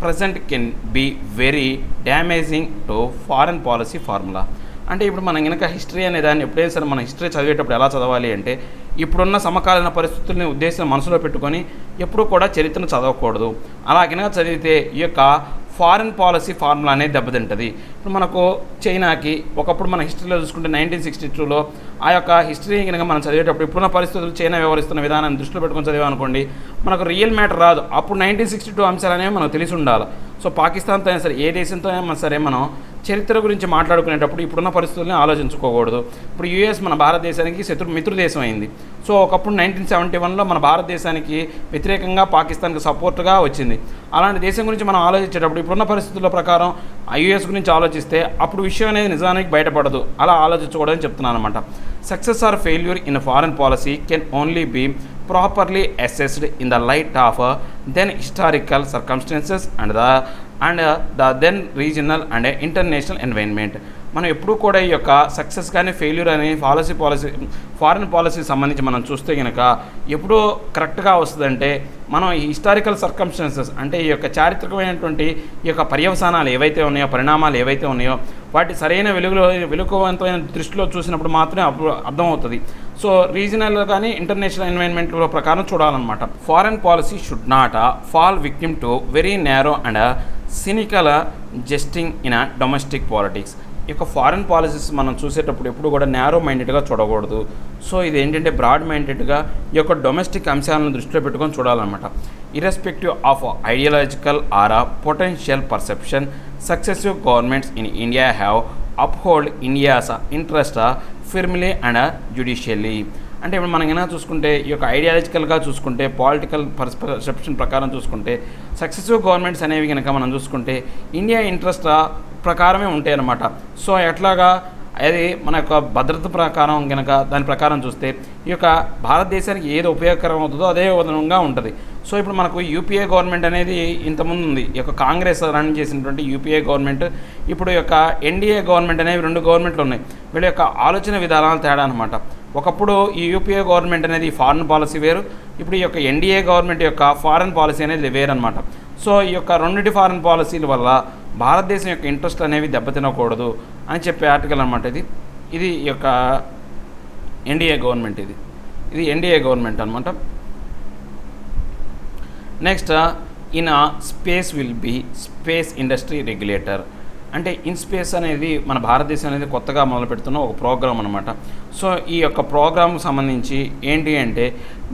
present can be very damaging to foreign policy formula. అంటే ఇప్పుడు మనం కనుక హిస్టరీ అనే దాన్ని ఎప్పుడైనా సరే మనం హిస్టరీ చదివేటప్పుడు ఎలా చదవాలి అంటే ఇప్పుడున్న సమకాలీన పరిస్థితుల్ని ఉద్దేశం మనసులో పెట్టుకొని ఎప్పుడూ కూడా చరిత్రను చదవకూడదు. అలా కనుక చదివితే ఈ యొక్క ఫారెన్ పాలసీ ఫార్ములా అనేది దెబ్బతింటుంది. ఇప్పుడు మనకు చైనాకి ఒకప్పుడు మన హిస్టరీలో చూసుకుంటే 1962లో ఆ యొక్క హిస్టరీ కనుక మనం చదివేటప్పుడు ఇప్పుడున్న పరిస్థితులు చైనా వ్యవహరిస్తున్న విధానాన్ని దృష్టిలో పెట్టుకొని చదివామనుకోండి మనకు రియల్ మ్యాటర్ రాదు. అప్పుడు 1962 అంశాలు అనేవి మనకు తెలిసి ఉండాలి. సో పాకిస్తాన్తో అయినా సరే ఏ దేశంతో అయినా సరే మనం చరిత్ర గురించి మాట్లాడుకునేటప్పుడు ఇప్పుడున్న పరిస్థితుల్ని ఆలోచించుకోకూడదు. ఇప్పుడు యుఎస్ మన భారతదేశానికి మిత్రు దేశం అయింది. సో ఒకప్పుడు 1971లో మన భారతదేశానికి వ్యతిరేకంగా పాకిస్తాన్కి సపోర్ట్గా వచ్చింది. అలాంటి దేశం గురించి మనం ఆలోచించేటప్పుడు ఇప్పుడున్న పరిస్థితుల ప్రకారం యుఎస్ గురించి ఆలోచిస్తే అప్పుడు విషయం అనేది నిజానికి బయటపడదు. అలా ఆలోచించకూడదని చెప్తున్నాను అనమాట. Success or failure in foreign policy can only be properly assessed in the light of then historical circumstances and the then regional and international environment. మనం ఎప్పుడు కూడా ఈ యొక్క సక్సెస్ కానీ ఫెయిల్యూర్ అని ఫారెన్ పాలసీ సంబంధించి మనం చూస్తే కనుక ఎప్పుడూ కరెక్ట్గా వస్తుందంటే మనం ఈ హిస్టారికల్ సర్కమ్స్టాన్సెస్ అంటే ఈ యొక్క చారిత్రకమైనటువంటి ఈ యొక్క పర్యవసానాలు ఏవైతే ఉన్నాయో పరిణామాలు ఏవైతే ఉన్నాయో వాటి సరైన వెలుగువంతమైన దృష్టిలో చూసినప్పుడు మాత్రమే అప్పుడు అర్థమవుతుంది. సో రీజనల్ కానీ ఇంటర్నేషనల్ ఎన్వైరన్మెంట్లో ప్రకారం చూడాలన్నమాట. Foreign policy should not fall victim to very narrow and cynical jousting in domestic politics. ఈ యొక్క ఫారెన్ పాలసీస్ మనం చూసేటప్పుడు ఎప్పుడు కూడా నేరో మైండెడ్గా చూడకూడదు. సో ఇది ఏంటంటే బ్రాడ్ మైండెడ్గా ఈ యొక్క డొమెస్టిక్ అంశాలను దృష్టిలో పెట్టుకొని చూడాలన్నమాట. Irrespective of ideological or potential perception successive governments in India have upheld India's interest firmly and judicially. అంటే ఇప్పుడు మనం ఏమైనా చూసుకుంటే ఈ యొక్క ఐడియాలజికల్గా చూసుకుంటే పొలిటికల్ పర్సెప్షన్ ప్రకారం చూసుకుంటే సక్సెసివ్ గవర్నమెంట్స్ అనేవి కనుక మనం చూసుకుంటే ఇండియా ఇంట్రెస్ట్ ప్రకారమే ఉంటాయి అన్నమాట. సో ఎట్లాగా అది మన యొక్క భద్రత ప్రకారం కనుక దాని ప్రకారం చూస్తే ఈ యొక్క భారతదేశానికి ఏది ఉపయోగకరం అవుతుందో అదే విధంగా ఉంటుంది. సో ఇప్పుడు మనకు యూపీఏ గవర్నమెంట్ అనేది ఇంతకుముందు ఉంది. ఈ యొక్క కాంగ్రెస్ రన్ చేసినటువంటి యూపీఏ గవర్నమెంట్, ఇప్పుడు ఈ యొక్క ఎన్డీఏ గవర్నమెంట్ అనేవి రెండు గవర్నమెంట్లు ఉన్నాయి. వీళ్ళ యొక్క ఆలోచన విధానాలు తేడా అనమాట. ఒకప్పుడు ఈ యూపీఏ గవర్నమెంట్ అనేది ఫారెన్ పాలసీ వేరు, ఇప్పుడు ఈ యొక్క ఎన్డీఏ గవర్నమెంట్ యొక్క ఫారెన్ పాలసీ అనేది వేరనమాట. సో ఈ యొక్క రెండింటి ఫారెన్ పాలసీల వల్ల భారతదేశం యొక్క ఇంట్రెస్ట్ అనేవి దెబ్బతినకూడదు అని చెప్పే ఆర్టికల్ అనమాట. ఇది ఈ యొక్క ఎన్డీఏ గవర్నమెంట్, ఇది ఎన్డీఏ గవర్నమెంట్ అనమాట. Next in space will be space industry regulator. అంటే ఇన్స్పేస్ అనేది మన భారతదేశం అనేది కొత్తగా మొదలు పెడుతున్న ఒక ప్రోగ్రామ్ అనమాట. సో ఈ యొక్క ప్రోగ్రామ్కి సంబంధించి ఏంటి అంటే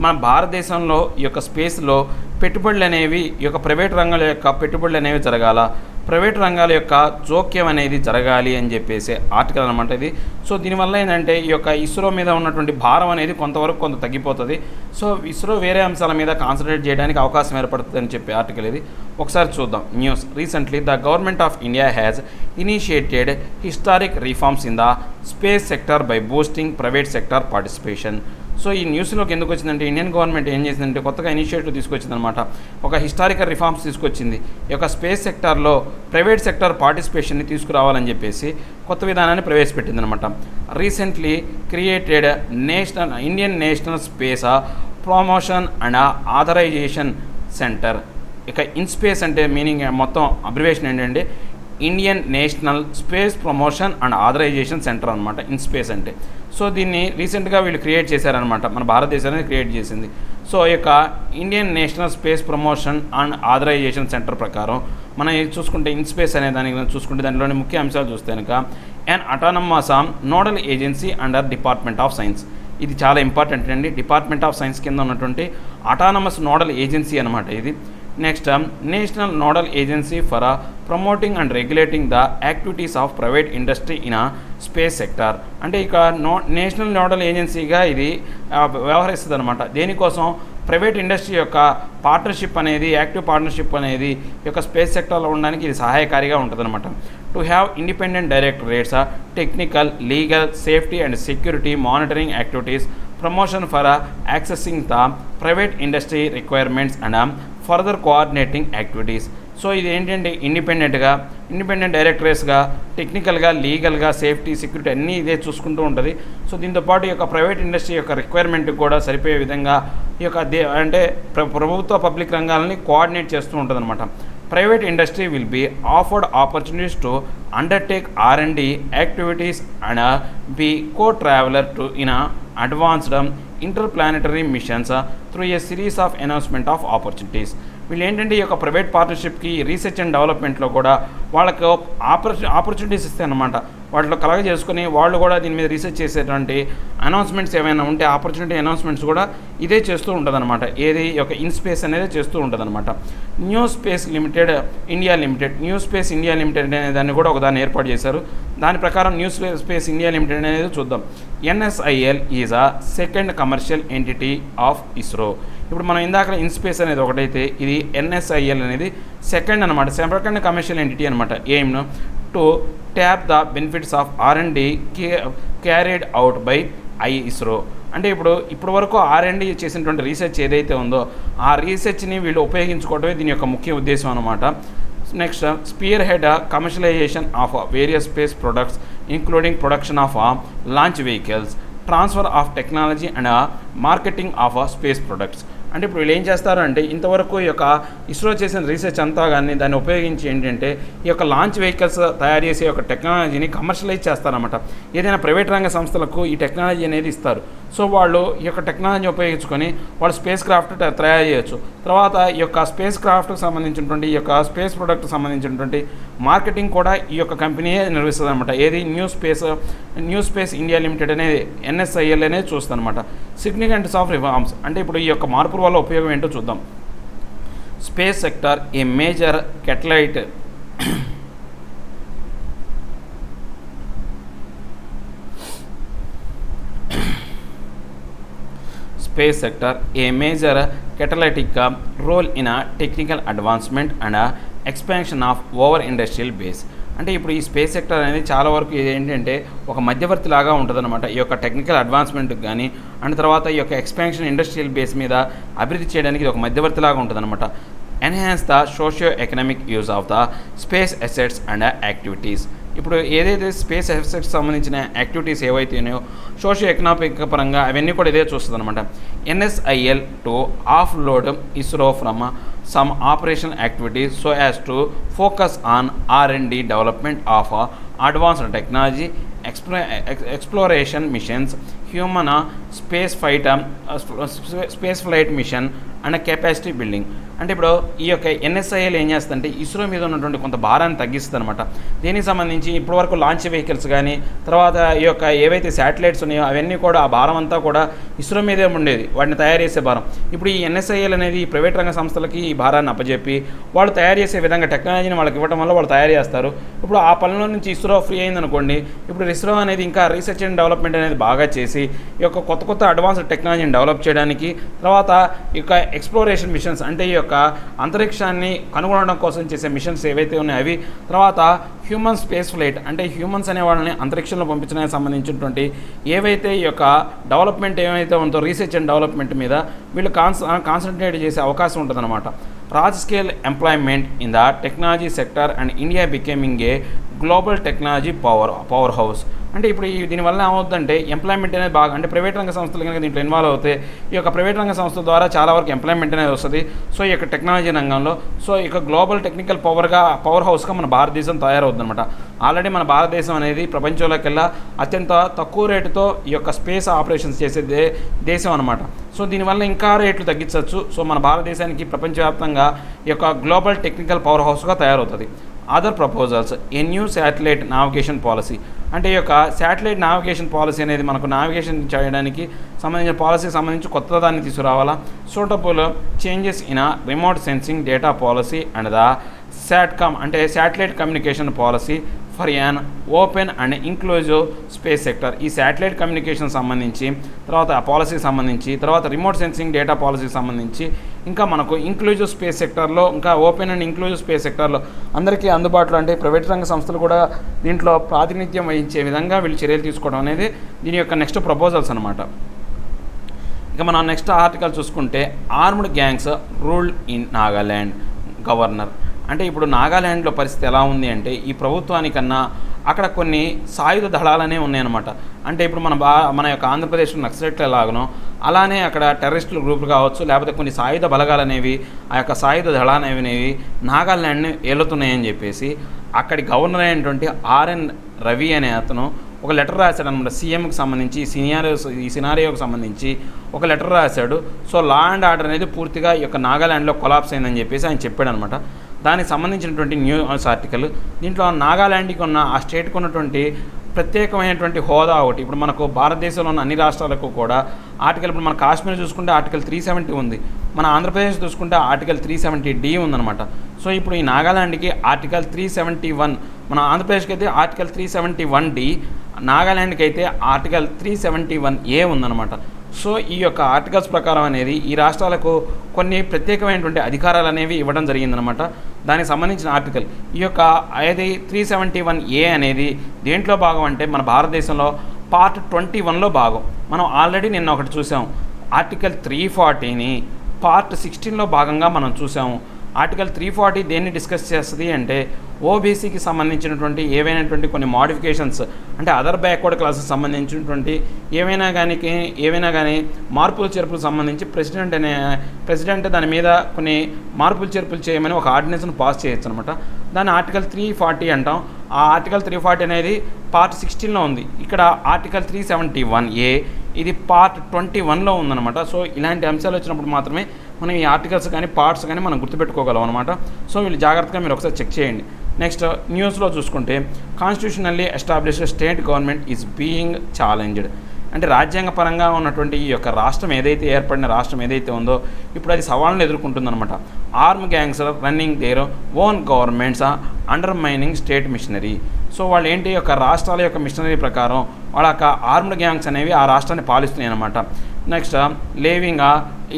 మన భారతదేశంలో ఈ యొక్క స్పేస్లో పెట్టుబడులు అనేవి ఈ యొక్క ప్రైవేట్ రంగాల యొక్క పెట్టుబడులు అనేవి జరగాల, ప్రైవేట్ రంగాల యొక్క జోక్యం అనేది జరగాలి అని చెప్పేసి ఆర్టికల్ అనమాట ఇది. సో దీనివల్ల ఏంటంటే ఈ యొక్క ఇస్రో మీద ఉన్నటువంటి భారం అనేది కొంత తగ్గిపోతుంది. సో ఇస్రో వేరే అంశాల మీద కాన్సన్ట్రేట్ చేయడానికి అవకాశం ఏర్పడుతుంది అని చెప్పే ఆర్టికల్ ఇది. ఒకసారి చూద్దాం news. Recently the government of India has initiated historic reforms in the space sector by boosting private sector participation. So ఈ న్యూస్లోకి ఎందుకు వచ్చిందంటే ఇండియన్ గవర్నమెంట్ ఏం చేసిందంటే కొత్తగా ఇనిషియేటివ్ తీసుకొచ్చిందనమాట. ఒక హిస్టారికల్ రిఫార్మ్స్ తీసుకొచ్చింది. ఈ యొక్క స్పేస్ సెక్టార్లో ప్రైవేట్ సెక్టర్ పార్టిసిపేషన్ని తీసుకురావాలని చెప్పేసి కొత్త విధానాన్ని ప్రవేశపెట్టిందనమాట. Recently created Indian national space promotion and authorisation centre. ఇక ఇన్స్పేస్ అంటే మీనింగ్ మొత్తం అబ్రివేషన్ ఏంటంటే Indian national space promotion and authorisation centre అనమాట ఇన్స్పేస్ అంటే. సో దీన్ని రీసెంట్గా వీళ్ళు క్రియేట్ చేశారనమాట, మన భారతదేశాన్ని క్రియేట్ చేసింది. సో ఈ యొక్క Indian national space promotion and authorisation centre ప్రకారం మనం చూసుకుంటే ఇన్స్పేస్ అనే దానికి చూసుకుంటే దాంట్లోని ముఖ్య అంశాలు చూస్తే కనుక and autonomous nodal agency under department of science. ఇది చాలా ఇంపార్టెంట్ అండి. డిపార్ట్మెంట్ ఆఫ్ సైన్స్ కింద ఉన్నటువంటి అటానమస్ నోడల్ ఏజెన్సీ అనమాట ఇది. Next national nodal agency for promoting and regulating the activities of private industry in ఆ స్పేస్ సెక్టార్. అంటే ఇక నేషనల్ నోడల్ ఏజెన్సీగా ఇది వ్యవహరిస్తుంది అనమాట. దేనికోసం? ప్రైవేట్ ఇండస్ట్రీ యొక్క పార్ట్నర్షిప్ అనేది, యాక్టివ్ పార్ట్నర్షిప్ అనేది ఈ యొక్క స్పేస్ సెక్టార్లో ఉండడానికి ఇది సహాయకారిగా ఉంటుంది అనమాట. To have independent directorates, technical, legal, safety and security monitoring activities, promotion for accessing the private industry requirements and further coordinating activities. So ఇది ఏంటంటే ఇండిపెండెంట్ డైరెక్టరేట్స్గా, టెక్నికల్గా, లీగల్గా, సేఫ్టీ, సెక్యూరిటీ అన్నీ ఇదే చూసుకుంటూ ఉంటుంది. సో దీంతోపాటు ఈ యొక్క ప్రైవేట్ ఇండస్ట్రీ యొక్క రిక్వైర్మెంట్కి కూడా సరిపోయే విధంగా ఈ యొక్క అంటే ప్రభుత్వ పబ్లిక్ రంగాలని కోఆర్డినేట్ చేస్తూ ఉంటుంది అనమాట. Private industry will be offered opportunities to undertake R&D activities and be co-traveler to in advanced interplanetary missions through a series of announcement of opportunities. వీళ్ళు ఏంటంటే ఈ యొక్క ప్రైవేట్ పార్ట్నర్షిప్కి రీసెర్చ్ అండ్ డెవలప్మెంట్లో కూడా వాళ్ళకు ఆపర్చునిటీస్ ఇస్తాయన్నమాట. వాటిలో కలగజేసుకొని వాళ్ళు కూడా దీని మీద రీసెర్చ్ చేసేటువంటి అనౌన్స్మెంట్స్ ఏమైనా ఉంటే ఆపర్చునిటీ అనౌన్స్మెంట్స్ కూడా ఇదే చేస్తూ ఉంటుందన్నమాట. ఏది ఈ యొక్క ఇన్స్పేస్ అనేది చేస్తూ ఉంటుందన్నమాట. న్యూ స్పేస్ ఇండియా లిమిటెడ్ అనే దాన్ని కూడా ఒకదాన్ని ఏర్పాటు చేశారు. దాని ప్రకారం న్యూ స్పేస్ ఇండియా లిమిటెడ్ అనేది చూద్దాం. NSIL is a second commercial entity of ISRO. ఇప్పుడు మనం ఇందాక ఇన్స్పేస్ అనేది ఒకటైతే ఇది NSIL అనేది సెకండ్ కమర్షియల్ ఎంటిటీ అనమాట. ఎయిమ్ను to tap the benefits of R&D carried out by ISRO. అంటే ఇప్పుడు వరకు R&D చేసినటువంటి రీసెర్చ్ ఏదైతే ఉందో ఆ రీసెర్చ్ని వీళ్ళు ఉపయోగించుకోవడమే దీని యొక్క ముఖ్య ఉద్దేశం అనమాట. Next, spearhead commercialization of various space products including production of launch vehicles, transfer of technology and marketing of space products. అంటే ఇప్పుడు వీళ్ళు ఏం చేస్తారు అంటే ఇంతవరకు ఈ యొక్క ఇస్రో చేసిన రీసెర్చ్ అంతా కానీ దాన్ని ఉపయోగించి ఏంటంటే ఈ యొక్క లాంచ్ వెహికల్స్ తయారు చేసే యొక్క టెక్నాలజీని కమర్షియలైజ్ చేస్తారన్నమాట. ఏదైనా ప్రైవేట్ రంగ సంస్థలకు ఈ టెక్నాలజీ అనేది ఇస్తారు. సో వాళ్ళు ఈ యొక్క టెక్నాలజీ ఉపయోగించుకొని వాళ్ళు స్పేస్ క్రాఫ్ట్ తయారు చేయొచ్చు. తర్వాత ఈ యొక్క స్పేస్ క్రాఫ్ట్కి సంబంధించినటువంటి ఈ యొక్క స్పేస్ ప్రొడక్ట్కి సంబంధించినటువంటి మార్కెటింగ్ కూడా ఈ యొక్క కంపెనీయే నిర్వహిస్తుంది అనమాట. ఏది న్యూ స్పేస్ ఇండియా లిమిటెడ్ అనేది NSIL అనేది చూస్తుంది అనమాట. సిగ్నిఫికెన్స్ ఆఫ్ రిఫార్మ్స్ అంటే ఇప్పుడు ఈ యొక్క మార్పుల వల్ల ఉపయోగం ఏంటో చూద్దాం. Space sector a major catalyst space sector a major catalytic role in a technical advancement and expansion of over industrial base. అంటే ఇప్పుడు ఈ స్పేస్ సెక్టర్ అనేది చాలా వరకు ఏంటంటే ఒక మధ్యవర్తి లాగా ఉంటుందన్నమాట. ఈ యొక్క టెక్నికల్ అడ్వాన్స్మెంట్కి కానీ అండ్ తర్వాత ఈ యొక్క ఎక్స్పాన్షన్ ఇండస్ట్రియల్ బేస్ మీద అభివృద్ధి చేయడానికి ఇది ఒక మధ్యవర్తి లాగా ఉంటుందన్నమాట. Enhance the socio economic use of the space assets and activities. ఇప్పుడు ఏదైతే స్పేస్ అసెట్స్ సంబంధించిన యాక్టివిటీస్ ఏవైతే ఉన్నాయో సోషియో ఎకనామిక్ పరంగా అవన్నీ కూడా ఇదే చూస్తుంది అనమాట. NSIL to of load ISRO from some operational activities so as to focus on R&D development of advanced technology, exploration missions, human space flight mission and capacity building. అంటే ఇప్పుడు ఈ యొక్క NSIL ఏం చేస్తుందంటే ఇస్రో మీద ఉన్నటువంటి కొంత భారాన్ని తగ్గిస్తుంది అనమాట. దీనికి సంబంధించి ఇప్పటివరకు లాంచ్ వెహికల్స్ కానీ తర్వాత ఈ యొక్క ఏవైతే శాటిలైట్స్ ఉన్నాయో అవన్నీ కూడా ఆ భారం అంతా కూడా ఇస్రో మీదే ఉండేది, వాటిని తయారు చేసే భారం. ఇప్పుడు ఈ NSIL అనేది ప్రైవేట్ రంగ సంస్థలకి ఈ భారాన్ని అప్పచెప్పి వాళ్ళు తయారు చేసే విధంగా టెక్నాలజీని వాళ్ళకి ఇవ్వడం వల్ల వాళ్ళు తయారు చేస్తారు. ఇప్పుడు ఆ పనుల నుంచి ఇస్రో ఫ్రీ అయిందనుకోండి, ఇప్పుడు ఇస్రో అనేది ఇంకా రీసెర్చ్ అండ్ డెవలప్మెంట్ అనేది బాగా చేసి ఈ యొక్క కొత్త అడ్వాన్స్డ్ టెక్నాలజీని డెవలప్ చేయడానికి, తర్వాత ఈ యొక్క ఎక్స్ప్లోరేషన్ మిషన్స్ అంటే ఈ యొక్క అంతరిక్షాన్ని కనుగొనడం కోసం చేసే మిషన్స్ ఏవైతే ఉన్నాయో అవి, తర్వాత హ్యూమన్ స్పేస్ ఫ్లైట్ అంటే హ్యూమన్స్ అనే వాళ్ళని అంతరిక్షంలో పంపించడానికి సంబంధించినటువంటి ఏవైతే ఈ యొక్క డెవలప్మెంట్ ఏమైతే ఉందో రీసెర్చ్ అండ్ డెవలప్మెంట్ మీద వీళ్ళు కాన్సన్ట్రేట్ చేసే అవకాశం ఉంటుందన్నమాట. large scale employment in the technology sector and India becoming a global technology power house. అంటే ఇప్పుడు దీనివల్ల ఏమవుతుందంటే ఎంప్లాయ్మెంట్ అనేది బాగా అంటే ప్రైవేట్ రంగ సంస్థలు కనుక దీంట్లో ఇన్వాల్వ్ అవుతాయి ఈ యొక్క ప్రైవేట్ రంగ సంస్థల ద్వారా చాలా వరకు ఎంప్లాయ్మెంట్ అనేది వస్తుంది. సో ఈ యొక్క టెక్నాలజీ రంగంలో సో ఈ యొక్క గ్లోబల్ టెక్నికల్ పవర్ హౌస్గా మన భారతదేశం తయారవుతుంది అనమాట. ఆల్రెడీ మన భారతదేశం అనేది ప్రపంచంలోకెల్లా అత్యంత తక్కువ రేటుతో ఈ యొక్క స్పేస్ ఆపరేషన్స్ చేసే దేశం అనమాట. సో దీనివల్ల ఇంకా రేట్లు తగ్గించవచ్చు. సో మన భారతదేశానికి ప్రపంచవ్యాప్తంగా ఈ యొక్క గ్లోబల్ టెక్నికల్ పవర్ హౌస్గా తయారవుతుంది. Other proposals a new satellite navigation policy అంటే ఈ యొక్క శాటిలైట్ నావిగేషన్ పాలసీ అనేది మనకు నావిగేషన్ చేయడానికి సంబంధించిన పాలసీకి సంబంధించి కొత్త దాన్ని తీసుకురావాలా. Suitable changes in remote sensing data policy and the satcom అంటే satellite communication policy for an open and inclusive space sector. ఈ శాటిలైట్ కమ్యూనికేషన్ సంబంధించి, తర్వాత ఆ పాలసీకి సంబంధించి, తర్వాత రిమోట్ సెన్సింగ్ డేటా పాలసీకి సంబంధించి, ఇంకా మనకు ఇంక్లూజివ్ స్పేస్ సెక్టర్లో, ఇంకా ఓపెన్ అండ్ ఇంక్లూజివ్ స్పేస్ సెక్టర్లో అందరికీ అందుబాటులో, అంటే ప్రైవేట్ రంగ సంస్థలు కూడా దీంట్లో ప్రాతినిధ్యం వహించే విధంగా వీళ్ళు చర్యలు తీసుకోవడం అనేది దీని యొక్క నెక్స్ట్ ప్రపోజల్స్ అనమాట. ఇక మనం నెక్స్ట్ ఆర్టికల్ చూసుకుంటే, armed gangs ruled in Nagaland governor. అంటే ఇప్పుడు నాగాల్యాండ్లో పరిస్థితి ఎలా ఉంది అంటే, ఈ ప్రభుత్వానికన్నా అక్కడ కొన్ని సాయుధ దళాలనే ఉన్నాయన్నమాట. అంటే ఇప్పుడు మన యొక్క ఆంధ్రప్రదేశ్లో నక్సలైట్లు ఎలాగనో అలానే అక్కడ టెర్రరిస్టుల గ్రూపులు కావచ్చు, లేకపోతే కొన్ని సాయుధ బలగాలు అనేవి, ఆ యొక్క సాయుధ దళాలు అనేవి నాగాల్యాండ్ని ఏలుతున్నాయని చెప్పేసి అక్కడి గవర్నర్ అయినటువంటి ఆర్ఎన్ రవి అనే అతను ఒక లెటర్ రాశాడు అనమాట. సీఎంకి సంబంధించి ఈ సినారియోకి సంబంధించి ఒక లెటర్ రాశాడు. సో లా అండ్ ఆర్డర్ అనేది పూర్తిగా ఈ యొక్క నాగాల్యాండ్లో కొలాప్స్ అయిందని చెప్పేసి ఆయన చెప్పాడు అనమాట. దానికి సంబంధించినటువంటి న్యూస్ ఆర్టికల్. దీంట్లో నాగాల్యాండ్కి ఉన్న ఆ స్టేట్కి ఉన్నటువంటి ప్రత్యేకమైనటువంటి హోదా ఒకటి. ఇప్పుడు మనకు భారతదేశంలో ఉన్న అన్ని రాష్ట్రాలకు కూడా ఆర్టికల్, ఇప్పుడు మన కాశ్మీర్ చూసుకుంటే ఆర్టికల్ 370 ఉంది, మన ఆంధ్రప్రదేశ్ చూసుకుంటే ఆర్టికల్ 370D ఉందన్నమాట. సో ఇప్పుడు ఈ నాగాల్యాండ్కి ఆర్టికల్ 371, మన ఆంధ్రప్రదేశ్కి అయితే ఆర్టికల్ 371D, నాగాల్యాండ్కి అయితే ఆర్టికల్ 371A ఉందన్నమాట. సో ఈ యొక్క ఆర్టికల్స్ ప్రకారం అనేది ఈ రాష్ట్రాలకు కొన్ని ప్రత్యేకమైనటువంటి అధికారాలు అనేవి ఇవ్వడం జరిగిందనమాట. దానికి సంబంధించిన ఆర్టికల్ ఈ యొక్క అది 371A అనేది దేంట్లో భాగం అంటే మన భారతదేశంలో పార్ట్ 21లో భాగం. మనం ఆల్రెడీ నిన్న ఒకటి చూసాం, ఆర్టికల్ 340ని పార్ట్ 16లో భాగంగా మనం చూసాము. ఆర్టికల్ 340 దేన్ని డిస్కస్ చేస్తుంది అంటే, ఓబీసీకి సంబంధించినటువంటి ఏవైనటువంటి కొన్ని మోడిఫికేషన్స్, అంటే అదర్ బ్యాక్వర్డ్ క్లాసెస్ సంబంధించినటువంటి ఏవైనా కానీ మార్పులు చేర్పులకు సంబంధించి ప్రెసిడెంట్ దాని మీద కొన్ని మార్పులు చేర్పులు చేయమని ఒక ఆర్డినెన్స్ను పాస్ చేయొచ్చు అనమాట. దాన్ని ఆర్టికల్ 340 అంటాం. ఆ ఆర్టికల్ 340 అనేది పార్ట్ 16లో ఉంది. ఇక్కడ ఆర్టికల్ 371A ఇది పార్ట్ 21లో ఉందన్నమాట. సో ఇలాంటి అంశాలు వచ్చినప్పుడు మాత్రమే మనం ఈ ఆర్టికల్స్ కానీ పార్ట్స్ కానీ మనం గుర్తుపెట్టుకోగలం అనమాట. సో వీళ్ళు జాగ్రత్తగా మీరు ఒకసారి చెక్ చేయండి. నెక్స్ట్ న్యూస్లో చూసుకుంటే, constitutionally established state government is being challenged. అంటే రాజ్యాంగపరంగా ఉన్నటువంటి ఈ యొక్క రాష్ట్రం ఏదైతే ఏర్పడిన రాష్ట్రం ఏదైతే ఉందో ఇప్పుడు అది సవాళ్ళను ఎదుర్కొంటుందన్నమాట. Armed gangs running their own governments undermining state machinery. So వాళ్ళు ఏంటి, యొక్క రాష్ట్రాల యొక్క మిషనరీ ప్రకారం వాళ్ళ యొక్క ఆర్మ్డ్ గ్యాంగ్స్ అనేవి ఆ రాష్ట్రాన్ని పాలిస్తున్నాయి అన్నమాట. Next levying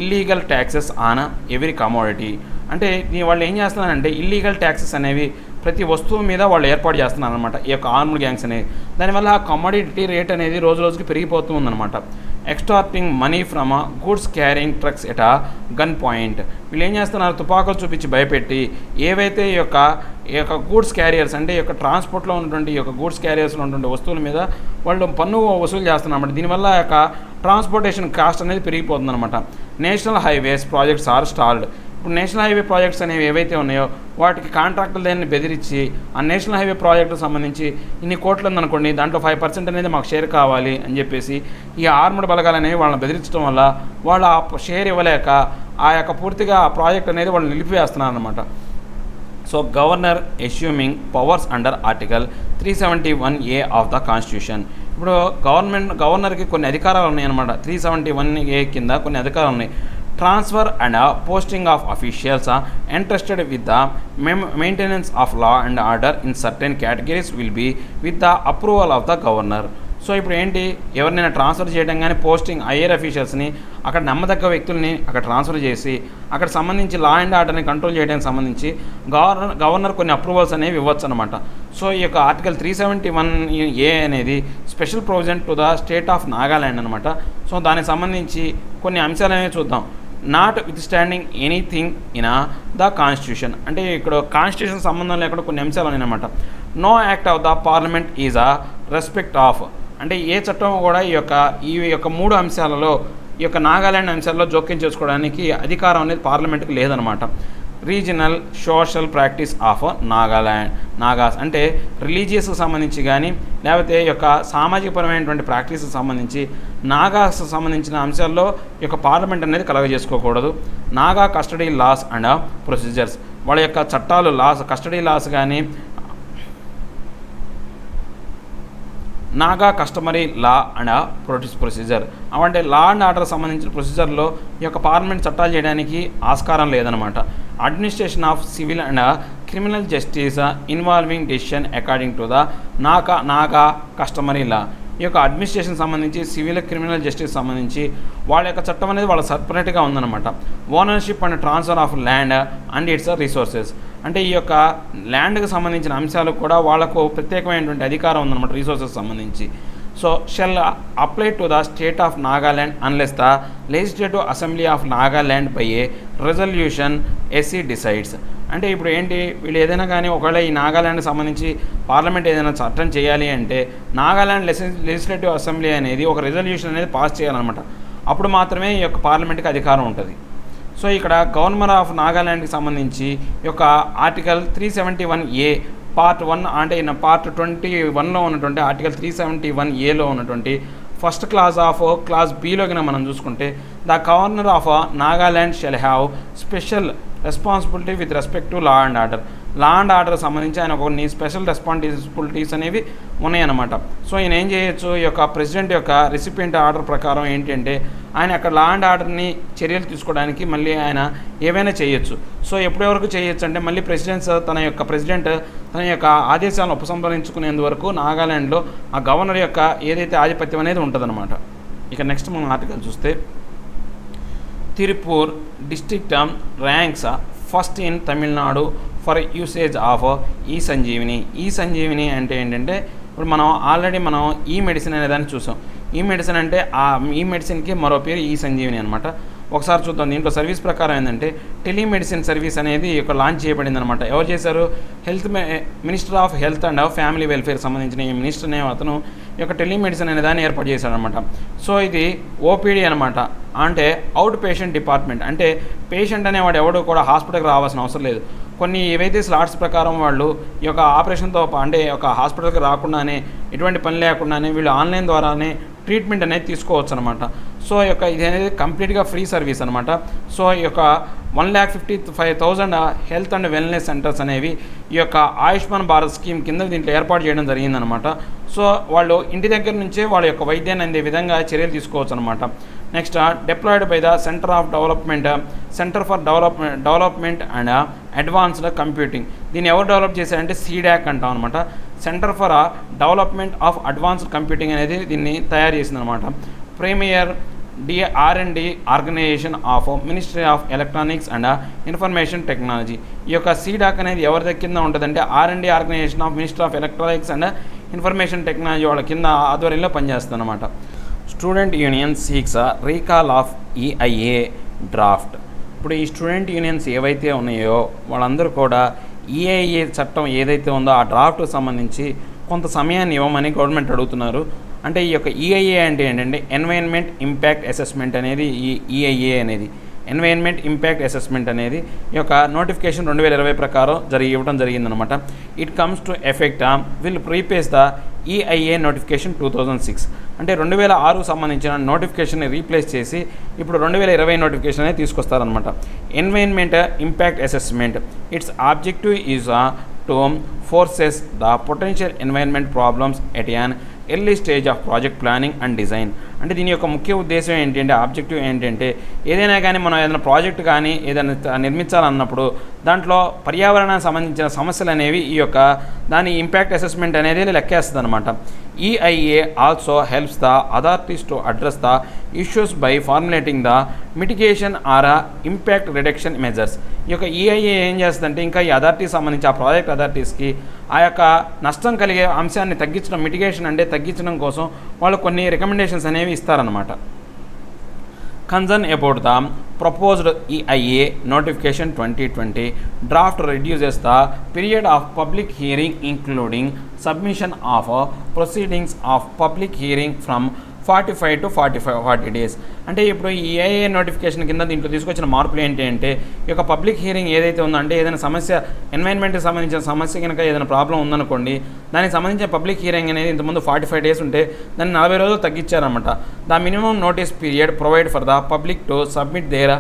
illegal taxes on every commodity. అంటే వాళ్ళు ఏం చేస్తున్నారంటే ఇల్లీగల్ ట్యాక్సెస్ అనేవి ప్రతి వస్తువు మీద వాళ్ళు ఏర్పాటు చేస్తున్నారు అనమాట, ఈ యొక్క ఆర్మ్డ్ గ్యాంగ్స్ అనేవి. దానివల్ల ఆ కమోడిటీ రేట్ అనేది రోజు రోజుకి పెరిగిపోతూ ఉందన్నమాట. Extorting money from goods carrying trucks at gunpoint. వీళ్ళు ఏం చేస్తున్నారు, తుపాకులు చూపించి భయపెట్టి ఏవైతే ఈ యొక్క గూడ్స్ క్యారియర్స్, అంటే ఈ యొక్క ట్రాన్స్పోర్ట్లో ఉన్నటువంటి ఈ యొక్క గూడ్స్ క్యారియర్స్లో ఉన్నటువంటి వస్తువుల మీద వాళ్ళు పన్ను వసూలు చేస్తున్నారు. దీనివల్ల ఆ యొక్క ట్రాన్స్పోర్టేషన్ కాస్ట్ అనేది పెరిగిపోతుందన్నమాట. National highways projects are stalled. ఇప్పుడు నేషనల్ హైవే ప్రాజెక్ట్స్ అనేవి ఏవైతే ఉన్నాయో వాటికి కాంట్రాక్టులు దాన్ని బెదిరించి ఆ నేషనల్ హైవే ప్రాజెక్టుకు సంబంధించి ఇన్ని కోట్లు ఉందనుకోండి, దాంట్లో 5% అనేది మాకు షేర్ కావాలి అని చెప్పేసి ఈ ఆర్మ్డ్ బలగాలు అనేవి వాళ్ళని బెదిరించడం వల్ల వాళ్ళు ఆ షేర్ ఇవ్వలేక ఆ యొక్క పూర్తిగా ఆ ప్రాజెక్ట్ అనేది వాళ్ళు నిలిపివేస్తున్నారు అనమాట. So governor assuming powers under article 371A of the constitution. ఇప్పుడు గవర్నర్కి కొన్ని అధికారాలు ఉన్నాయన్నమాట. 371A కింద కొన్ని అధికారాలు ఉన్నాయి. Transfer and posting of officials entrusted with the maintenance of law and order in certain categories will be with the approval of the governor. So ఇప్పుడు ఏంటి, ఎవరినైనా ట్రాన్స్ఫర్ చేయడం కానీ పోస్టింగ్ హైయర్ అఫీషియల్స్ని అక్కడ నమ్మదగ్గ వ్యక్తుల్ని అక్కడ ట్రాన్స్ఫర్ చేసి అక్కడ సంబంధించి లా అండ్ ఆర్డర్ని కంట్రోల్ చేయడానికి సంబంధించి గవర్నర్ కొన్ని అప్రూవల్స్ అనేవి ఇవ్వచ్చు అనమాట. సో ఈ యొక్క ఆర్టికల్ 371A అనేది special provision to the state of Nagaland అనమాట. సో దానికి సంబంధించి కొన్ని అంశాలు అనేవి చూద్దాం. Notwithstanding anything in the constitution. అంటే ఇక్కడ కాన్స్టిట్యూషన్ సంబంధం లేకుండా కొన్ని అంశాలు ఉన్నాయన్నమాట. No act of the parliament is a respect of. అంటే ఏ చట్టం కూడా ఈ యొక్క 3 అంశాలలో ఈ యొక్క నాగాల్యాండ్ అంశాల్లో జోక్యం చేసుకోవడానికి అధికారం అనేది పార్లమెంట్కి లేదనమాట. Regional social practice of Nagas. అంటే రిలీజియస్కి సంబంధించి కానీ లేకపోతే ఈ యొక్క సామాజికపరమైనటువంటి ప్రాక్టీస్కి సంబంధించి నాగాస్ సంబంధించిన అంశాల్లో ఈ యొక్క పార్లమెంట్ అనేది కలగజేసుకోకూడదు. Naga custody laws and procedures. వాళ్ళ యొక్క చట్టాలు కస్టడీ లాస్ కానీ Naga customary law and procedure అవంటే లా అండ్ ఆర్డర్ సంబంధించిన ప్రొసీజర్లో ఈ యొక్క పార్లమెంట్ చట్టాలు చేయడానికి ఆస్కారం లేదనమాట. Administration of civil and criminal justice involving decision according to the Naga customary law. ఈ యొక్క అడ్మినిస్ట్రేషన్ సంబంధించి సివిల్ క్రిమినల్ జస్టిస్ సంబంధించి వాళ్ళ యొక్క చట్టం అనేది వాళ్ళ సపరేట్గా ఉందన్నమాట. Ownership and transfer of land and it's resources, అంటే ఈ యొక్క ల్యాండ్కి సంబంధించిన అంశాలకు కూడా వాళ్ళకు ప్రత్యేకమైనటువంటి అధికారం ఉందన్నమాట రిసోర్సెస్ సంబంధించి. So shall apply to the state of Nagaland unless the legislative assembly of Nagaland by a resolution so decides. అంటే ఇప్పుడు ఏంటి, వీళ్ళు ఏదైనా కానీ ఒకవేళ ఈ నాగాల్యాండ్కి సంబంధించి పార్లమెంట్ ఏదైనా చట్టం చేయాలి అంటే నాగాల్యాండ్ లెజిస్లేటివ్ అసెంబ్లీ అనేది ఒక రెజల్యూషన్ అనేది పాస్ చేయాలన్నమాట. అప్పుడు మాత్రమే ఈ యొక్క పార్లమెంట్కి అధికారం ఉంటుంది. సో ఇక్కడ గవర్నర్ ఆఫ్ నాగాల్యాండ్కి సంబంధించి ఈ యొక్క ఆర్టికల్ 371A పార్ట్ 1 అంటే పార్ట్ 21లో ఉన్నటువంటి ఆర్టికల్ 371Aలో ఉన్నటువంటి ఫస్ట్ క్లాజ్ ఆఫ్ క్లాజ్ బిలోకి మనం చూసుకుంటే the governor of Nagaland shall have special responsibility with respect to law and order. Law and order సంబంధించి ఆయన కొన్ని స్పెషల్ రెస్పాన్సిబిలిటీస్ అనేవి ఉన్నాయన్నమాట. సో ఈయన ఏం చేయొచ్చు, ఈ యొక్క ప్రెసిడెంట్ యొక్క రెసిపియంట్ ఆర్డర్ ప్రకారం ఏంటంటే ఆయన అక్కడ లా అండ్ ఆర్డర్ని చర్యలు తీసుకోవడానికి మళ్ళీ ఆయన ఏవైనా చేయొచ్చు. సో ఎప్పటి వరకు చేయొచ్చు అంటే మళ్ళీ ప్రెసిడెంట్ తన యొక్క ఆదేశాలను ఉపసంహరించుకునేందువరకు నాగాల్యాండ్లో ఆ గవర్నర్ యొక్క ఏదైతే ఆధిపత్యం అనేది ఉంటుందన్నమాట. ఇక నెక్స్ట్ మనం ఆర్టికల్ చూస్తే Tirupur district ranks first in Tamil Nadu for usage of ఈ సంజీవిని అంటే ఏంటంటే ఇప్పుడు మనం ఆల్రెడీ ఈ మెడిసిన్ అనే దాన్ని చూసాం. ఈ మెడిసిన్ అంటే ఈ మెడిసిన్కి మరో పేరు ఈ సంజీవిని అనమాట. ఒకసారి చూద్దాం. దీంట్లో సర్వీస్ ప్రకారం ఏంటంటే టెలిమెడిసిన్ సర్వీస్ అనేది ఒక లాంచ్ చేయబడింది అనమాట. ఎవరు చేశారు, minister of health and family welfare సంబంధించిన ఈ మినిస్టర్ అనే అతను ఈ యొక్క టెలిమెడిసిన్ అనే దాన్ని ఏర్పాటు చేశాడనమాట. సో ఇది ఓపీడీ అనమాట, అంటే అవుట్ పేషెంట్ డిపార్ట్మెంట్. అంటే పేషెంట్ అనేవాడు ఎవడు కూడా హాస్పిటల్కి రావాల్సిన అవసరం లేదు. కొన్ని ఏవైతే స్లాట్స్ ప్రకారం వాళ్ళు ఈ యొక్క ఆపరేషన్తో అంటే ఒక హాస్పిటల్కి రాకుండానే ఎటువంటి పని లేకుండానే వీళ్ళు ఆన్లైన్ ద్వారానే ట్రీట్మెంట్ అనేది తీసుకోవచ్చు అనమాట. సో ఈ యొక్క ఇది అనేది కంప్లీట్గా ఫ్రీ సర్వీస్ అనమాట. సో ఈ యొక్క 1,55,000 హెల్త్ అండ్ వెల్నెస్ సెంటర్స్ అనేవి ఈ యొక్క ఆయుష్మాన్ భారత్ స్కీమ్ కింద దీంట్లో ఏర్పాటు చేయడం జరిగిందనమాట. సో వాళ్ళు ఇంటి దగ్గర నుంచే వాళ్ళ యొక్క వైద్యాన్ని అందే విధంగా చర్యలు తీసుకోవచ్చు అనమాట. Next deployed by the centre for development and advanced computing. దీన్ని ఎవరు డెవలప్ చేశారంటే సీడాక్ అంటాం అనమాట. Centre for development of advanced computing అనేది దీన్ని తయారు చేసిందనమాట. Premier R&D organization of ministry of electronics and information technology. ఈ యొక్క సీడాక్ అనేది ఎవరి కింద ఉంటుందంటే R&D organization of ministry of electronics and information technology వాళ్ళ కింద ఆధ్వర్యంలో పనిచేస్తుంది అనమాట. Student union seeks recall of EIA draft. ఇప్పుడు ఈ స్టూడెంట్ యూనియన్స్ ఏవైతే ఉన్నాయో వాళ్ళందరూ కూడా EIA చట్టం ఏదైతే ఉందో ఆ డ్రాఫ్ట్కి సంబంధించి కొంత సమయాన్ని ఇవ్వమని గవర్నమెంట్ అడుగుతున్నారు. అంటే ఈ యొక్క EIA అంటే ఏంటంటే ఎన్వైరన్మెంట్ ఇంపాక్ట్ అసెస్మెంట్ అనేది ఈ EIA అనేది ఎన్వైరన్మెంట్ ఇంపాక్ట్ అసెస్మెంట్ అనేది ఈ యొక్క నోటిఫికేషన్ 2020 ప్రకారం ఇవ్వడం జరిగిందనమాట. It comes to effect will replace the EIA notification 2006. అంటే 2006 సంబంధించిన నోటిఫికేషన్ని రీప్లేస్ చేసి ఇప్పుడు 2020 నోటిఫికేషన్ అనేది తీసుకొస్తారనమాట. Environment impact assessment its objective is to forces the potential environment problems at an early stage of project planning and design. అంటే దీని యొక్క ముఖ్య ఉద్దేశం ఏంటంటే ఆబ్జెక్టివ్ ఏంటంటే ఏదైనా కానీ మనం ఏదైనా ప్రాజెక్ట్ కానీ ఏదైనా నిర్మించాలన్నప్పుడు దాంట్లో పర్యావరణానికి సంబంధించిన సమస్యలు అనేవి ఈ యొక్క దాని ఇంపాక్ట్ అసెస్మెంట్ అనేది లెక్కేస్తుంది అనమాట. EIA also helps the authorities to address the issues by formulating the mitigation or impact reduction measures. ఈ యొక్క EIA ఏం చేస్తుందంటే ఇంకా ఈ అథారిటీకి సంబంధించి ఆ ప్రాజెక్ట్ అథారిటీస్కి ఆ యొక్క నష్టం కలిగే అంశాన్ని తగ్గించడం, మిటిగేషన్ అంటే తగ్గించడం కోసం వాళ్ళు కొన్ని రికమెండేషన్స్ అనేవి ఇస్తారనమాట. Concern about the proposed EIA notification 2020 draft reduces the period of public hearing including submission of proceedings of public hearing from 45 to 40 days. అంటే ఇప్పుడు ఈ EIA నోటిఫికేషన్ కింద దీంట్లో తీసుకొచ్చిన మార్పులు ఏంటి అంటే ఈ యొక్క పబ్లిక్ హియరింగ్ ఏదైతే ఉందో అంటే ఏదైనా సమస్య ఎన్వైరన్మెంట్కి సంబంధించిన సమస్య కనుక ఏదైనా ప్రాబ్లం ఉందనుకోండి దానికి సంబంధించిన పబ్లిక్ హియరింగ్ అనేది ఇంతకుముందు 45 days ఉంటే దాన్ని 40 రోజులు తగ్గించారనమాట. The minimum notice period provide for the public to submit their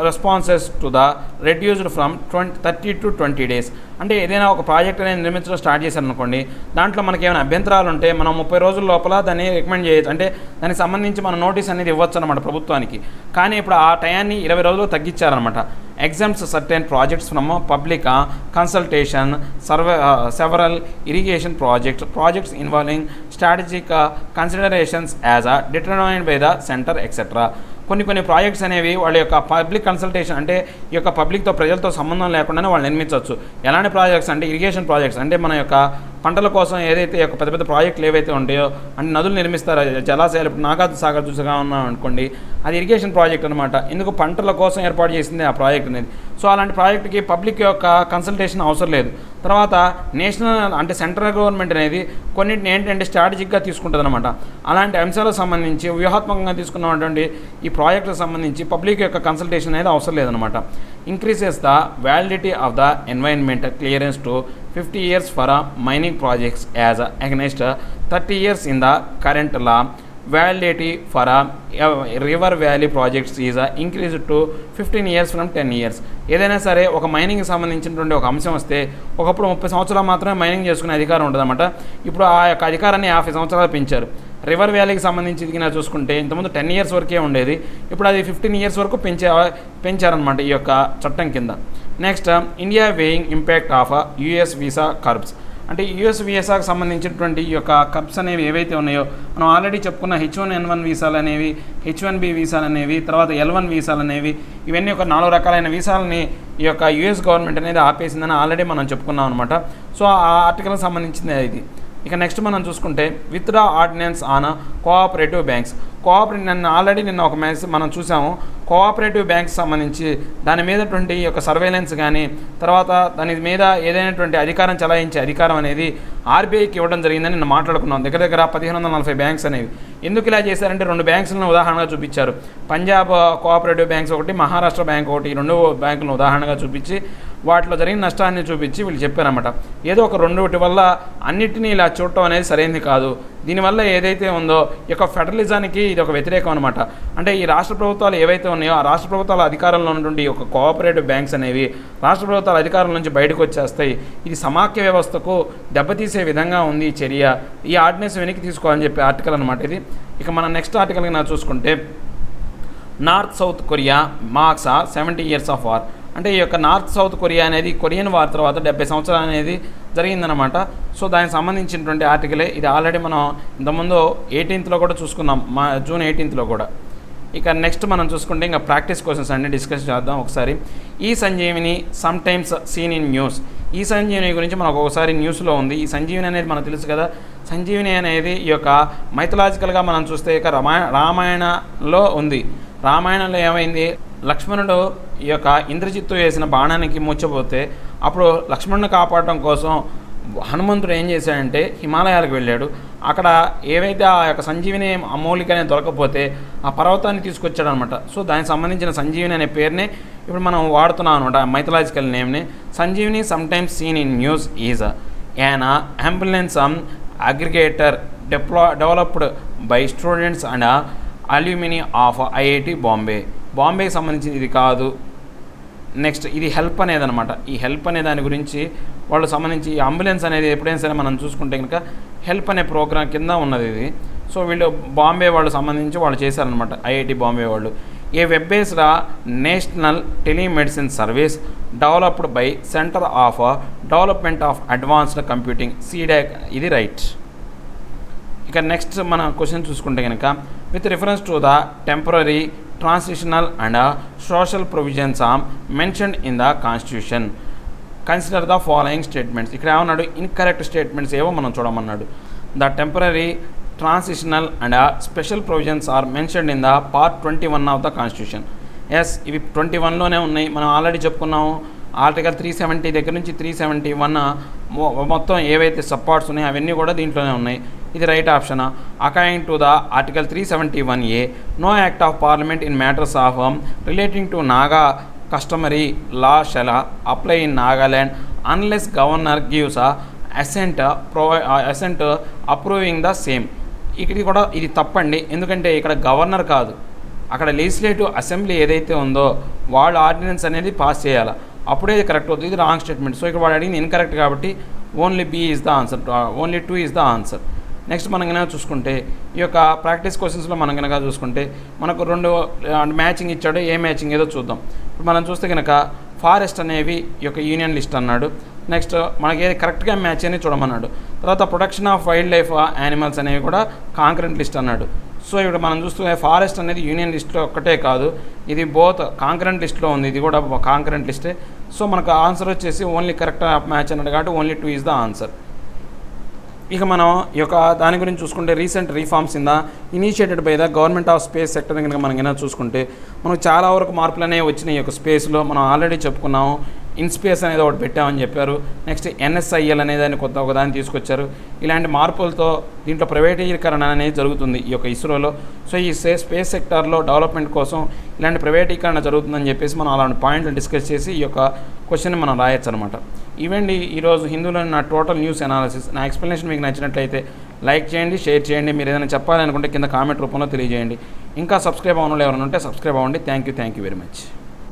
responses to the reduced from 30 to 20 days. అంటే ఏదైనా ఒక ప్రాజెక్ట్ అనేది నిర్మించడం స్టార్ట్ చేశారనుకోండి, దాంట్లో మనకి ఏమైనా అభ్యంతరాలు ఉంటే మనం 30 రోజుల లోపల దాన్ని రికమెండ్ చేయొచ్చు, అంటే దానికి సంబంధించి మన నోటీస్ అనేది ఇవ్వచ్చు అనమాట ప్రభుత్వానికి. కానీ ఇప్పుడు ఆ టయాన్ని 20 రోజులు తగ్గించారనమాట. Exempts certain projects from public consultation several irrigation projects involving strategic considerations as determined by the centre etcetera. కొన్ని ప్రాజెక్ట్స్ అనేవి వాళ్ళ యొక్క పబ్లిక్ కన్సల్టేషన్, అంటే ఈ యొక్క పబ్లిక్తో ప్రజలతో సంబంధం లేకుండానే వాళ్ళు నిర్మించవచ్చు. ఎలాంటి ప్రాజెక్ట్స్ అంటే ఇరిగేషన్ ప్రాజెక్ట్స్, అంటే మన యొక్క పంటల కోసం ఏదైతే ఒక పెద్ద పెద్ద ప్రాజెక్టులు ఏవైతే ఉంటాయో, అంటే నదులు నిర్మిస్తారో, జలాశయాలు, ఇప్పుడు నాగార్జున సాగర్ చూసగా ఉన్నాం అనుకోండి, అది ఇరిగేషన్ ప్రాజెక్ట్ అనమాట. ఎందుకు పంటల కోసం ఏర్పాటు చేసింది ఆ ప్రాజెక్ట్ అనేది. సో అలాంటి ప్రాజెక్టుకి పబ్లిక్ యొక్క కన్సల్టేషన్ అవసరం లేదు. తర్వాత నేషనల్ అంటే సెంట్రల్ గవర్నమెంట్ అనేది కొన్నింటిని ఏంటంటే స్ట్రాటజిక్గా తీసుకుంటుంది అనమాట. అలాంటి అంశాలకు సంబంధించి వ్యూహాత్మకంగా తీసుకున్నటువంటి ఈ ప్రాజెక్టులకు సంబంధించి పబ్లిక్ యొక్క కన్సల్టేషన్ అనేది అవసరం లేదనమాట. Increases the validity of the environment clearance to 50 years for mining projects as against 30 years in the current law. Validity for river valley projects is increased to 15 years from 10 years. ఏదైనా సరే ఒక మైనింగ్కి సంబంధించినటువంటి ఒక అంశం వస్తే ఒకప్పుడు 30 సంవత్సరాలు మాత్రమే మైనింగ్ చేసుకునే అధికారం ఉంటుందన్నమాట. ఇప్పుడు ఆ యొక్క అధికారాన్ని 50 సంవత్సరాలు పెంచారు. రివర్ వ్యాలీకి సంబంధించి ఇది చూసుకుంటే ఇంతకుముందు 10 years వరకే ఉండేది, ఇప్పుడు అది 15 years వరకు పెంచారనమాట ఈ యొక్క చట్టం కింద. Next, India weighing impact of US visa curbs. అంటే యుఎస్ వీసాకు సంబంధించినటువంటి ఈ యొక్క కర్బ్స్ అనేవి ఏవైతే ఉన్నాయో, మనం ఆల్రెడీ చెప్పుకున్న H1N1 వీసాలు అనేవి, H1B వీసాలు అనేవి, తర్వాత L1 వీసాలు అనేవి, ఇవన్నీ ఒక 4 రకాలైన వీసాలని ఈ యొక్క యుఎస్ గవర్నమెంట్ అనేది ఆపేసిందని ఆల్రెడీ మనం చెప్పుకున్నాం అనమాట. సో ఆ ఆర్టికల్కి సంబంధించింది ఇది. ఇక నెక్స్ట్ మనం చూసుకుంటే withdraw ordinance on cooperative banks. నిన్న ఒక మెసేజ్ మనం చూసాము. కోఆపరేటివ్ బ్యాంక్స్ సంబంధించి దాని మీదటువంటి యొక్క సర్వేలెన్స్ కానీ, తర్వాత దాని మీద ఏదైనటువంటి అధికారం చలాయించే అధికారం అనేది ఆర్బీఐకి ఇవ్వడం జరిగిందని నిన్న మాట్లాడుకున్నాం. దగ్గర 1540 బ్యాంక్స్ అనేవి. ఎందుకు ఇలా చేశారంటే 2 బ్యాంక్స్లను ఉదాహరణగా చూపించారు. పంజాబ్ కోఆపరేటివ్ బ్యాంక్స్ ఒకటి, మహారాష్ట్ర బ్యాంక్ ఒకటి, 2 బ్యాంకులను ఉదాహరణగా చూపించి వాటిలో జరిగిన నష్టాన్ని చూపించి వీళ్ళు చెప్పారన్నమాట. ఏదో ఒక 2 వల్ల అన్నిటినీ ఇలా చూడటం అనేది సరైనది కాదు. దీనివల్ల ఏదైతే ఉందో ఈ యొక్క ఫెడరలిజానికి ఇది ఒక వ్యతిరేకం అనమాట. అంటే ఈ రాష్ట్ర ప్రభుత్వాలు ఏవైతే ఉన్నాయో ఆ రాష్ట్ర ప్రభుత్వాల అధికారంలో ఉన్నటువంటి ఈ యొక్క కోఆపరేటివ్ బ్యాంక్స్ అనేవి రాష్ట్ర ప్రభుత్వాల అధికారం నుంచి బయటకు వచ్చేస్తాయి. ఇది సమాఖ్య వ్యవస్థకు దెబ్బతీసే విధంగా ఉంది ఈ చర్య. ఈ ఆర్డినెన్స్ వెనక్కి తీసుకోవాలని చెప్పి ఆర్టికల్ అనమాట ఇది. ఇక మన నెక్స్ట్ ఆర్టికల్కి చూసుకుంటే north south Korea marks 70 years of war. అంటే ఈ యొక్క నార్త్ సౌత్ కొరియా అనేది కొరియన్ వార్ తర్వాత 70 సంవత్సరాలు అనేది జరిగిందనమాట. సో దానికి సంబంధించినటువంటి ఆర్టికలే ఇది. ఆల్రెడీ మనం ఇంతకుముందు 18th కూడా చూసుకున్నాం, June 18th కూడా. ఇక నెక్స్ట్ మనం చూసుకుంటే ఇంకా ప్రాక్టీస్ క్వశ్చన్స్ అన్ని డిస్కస్ చేద్దాం ఒకసారి. ఈ Sanjeevani sometimes seen in news. ఈ సంజీవిని గురించి మనకు ఒకసారి న్యూస్లో ఉంది. ఈ సంజీవిని అనేది మనకు తెలుసు కదా. సంజీవిని అనేది ఈ యొక్క మైథలాజికల్గా మనం చూస్తే ఇక రామాయణంలో ఉంది. రామాయణంలో ఏమైంది, లక్ష్మణుడు ఈ యొక్క ఇంద్రజిత్తు వేసిన బాణానికి మూర్చపోతే అప్పుడు లక్ష్మణుని కాపాడటం కోసం హనుమంతుడు ఏం చేశాడంటే హిమాలయాలకు వెళ్ళాడు. అక్కడ ఏవైతే ఆ యొక్క సంజీవిని అమూలిక అనేది దొరకపోతే ఆ పర్వతాన్ని తీసుకొచ్చాడు అనమాట. సో దానికి సంబంధించిన సంజీవిని అనే పేరుని ఇప్పుడు మనం వాడుతున్నాం అనమాట, మైథలాజికల్ నేమ్ని. Sanjeevani sometimes seen in news is an ambulance aggregator developed by students and alumni of IIT బాంబేకి సంబంధించింది ఇది కాదు. నెక్స్ట్ ఇది హెల్ప్ అనేది అనమాట. ఈ హెల్ప్ అనే దాని గురించి వాళ్ళు సంబంధించి ఈ అంబులెన్స్ అనేది ఎప్పుడైనా సరే మనం చూసుకుంటే కనుక హెల్ప్ అనే ప్రోగ్రాం కింద ఉన్నది ఇది. సో వీళ్ళు బాంబే వాళ్ళు సంబంధించి వాళ్ళు చేశారనమాట, ఐఐటి బాంబే వాళ్ళు. A web based national telemedicine service developed by centre of development of advanced computing CDAC. ఇది రైట్. ఇక నెక్స్ట్ మన క్వశ్చన్ చూసుకుంటే కనుక with reference to the temporary transitional and social provisions mentioned in the constitution consider the following statements. ఇక్కడ ఏమన్నాడు, incorrect statements ఏవో మనం చూడమన్నాడు. The temporary transitional and special provisions are mentioned in the part 21 of the constitution. Yes, ఇవి 21లోనే ఉన్నాయి. మనం already చెప్పుకున్నాము. ఆర్టికల్ 370 దగ్గర నుంచి 371 మొత్తం ఏవైతే సబ్పార్ట్స్ ఉన్నాయో అవన్నీ కూడా దీంట్లోనే ఉన్నాయి. ఇది right option. According to the article 371A, no act of parliament in matters of relating to Naga customary law shall apply in Nagaland unless governor gives assent approving the same. ఇక్కడ కూడా ఇది తప్పండి. ఎందుకంటే ఇక్కడ గవర్నర్ కాదు, అక్కడ లెజిస్లేటివ్ అసెంబ్లీ ఏదైతే ఉందో వాళ్ళు ఆర్డినెన్స్ అనేది పాస్ చేయాలి, అప్పుడే ఇది కరెక్ట్ అవుతుంది. ఇది రాంగ్ స్టేట్మెంట్. సో ఇక్కడ వాడు అడిగింది ఇన్కరెక్ట్ కాబట్టి only B is the answer, only 2 is the answer. Next మనం కనుక చూసుకుంటే ఈ యొక్క ప్రాక్టీస్ క్వశ్చన్స్లో మనం కనుక చూసుకుంటే మనకు 2 మ్యాచింగ్ ఇచ్చాడు. ఏ మ్యాచింగ్ ఏదో చూద్దాం. ఇప్పుడు మనం చూస్తే కనుక ఫారెస్ట్ అనేవి ఈ యొక్క యూనియన్ లిస్ట్ అన్నాడు. నెక్స్ట్ మనకి ఏది కరెక్ట్గా మ్యాచ్ అని చూడమన్నాడు. తర్వాత protection of wild life animals అనేవి కూడా కాంకరెంట్ లిస్ట్ అన్నాడు. సో ఇప్పుడు మనం చూస్తే ఫారెస్ట్ అనేది యూనియన్ లిస్ట్లో ఒక్కటే కాదు, ఇది బోత్ కాంకరెంట్ లిస్ట్లో ఉంది, ఇది కూడా కాంకరెంట్ లిస్టే. సో మనకు ఆన్సర్ వచ్చేసి ఓన్లీ కరెక్ట్ మ్యాచ్ అన్నాడు కాబట్టి ఓన్లీ 2 ఈజ్ ద ఆన్సర్. ఇక మనం ఈ యొక్క దాని గురించి చూసుకుంటే recent reforms in the initiated by the government of space sector కనుక మనం ఏమైనా చూసుకుంటే మనకు చాలా వరకు మార్పులు అనేవి వచ్చినాయి. ఈ యొక్క స్పేస్లో మనం ఆల్రెడీ చెప్పుకున్నాము. ఇన్స్పేస్ అనేది ఒకటి పెట్టామని చెప్పారు. నెక్స్ట్ NSIL అనేది దాన్ని కొత్త ఒకదాన్ని తీసుకొచ్చారు. ఇలాంటి మార్పులతో దీంట్లో ప్రైవేటీకరణ అనేది జరుగుతుంది ఈ యొక్క ఇస్రోలో. సో ఈ స్పేస్ సెక్టార్లో డెవలప్మెంట్ కోసం ఇలాంటి ప్రైవేటీకరణ జరుగుతుందని చెప్పేసి మనం అలాంటి పాయింట్లు డిస్కస్ చేసి ఈ యొక్క క్వశ్చన్ని మనం రాయొచ్చు అనమాట. ఇవండి ఈరోజు హిందూలోని నా టోటల్ న్యూస్ అనాలిసిస్. నా ఎక్స్ప్లెనేషన్ మీకు నచ్చినట్లయితే లైక్ చేయండి, షేర్ చేయండి. మీరు ఏదైనా చెప్పాలనుకుంటే కింద కామెంట్ రూపంలో తెలియజేయండి. ఇంకా సబ్స్క్రైబ్ అవ్వడం ఎవరైనా ఉంటే సబ్స్క్రైబ్ అవ్వండి. Thank you very much.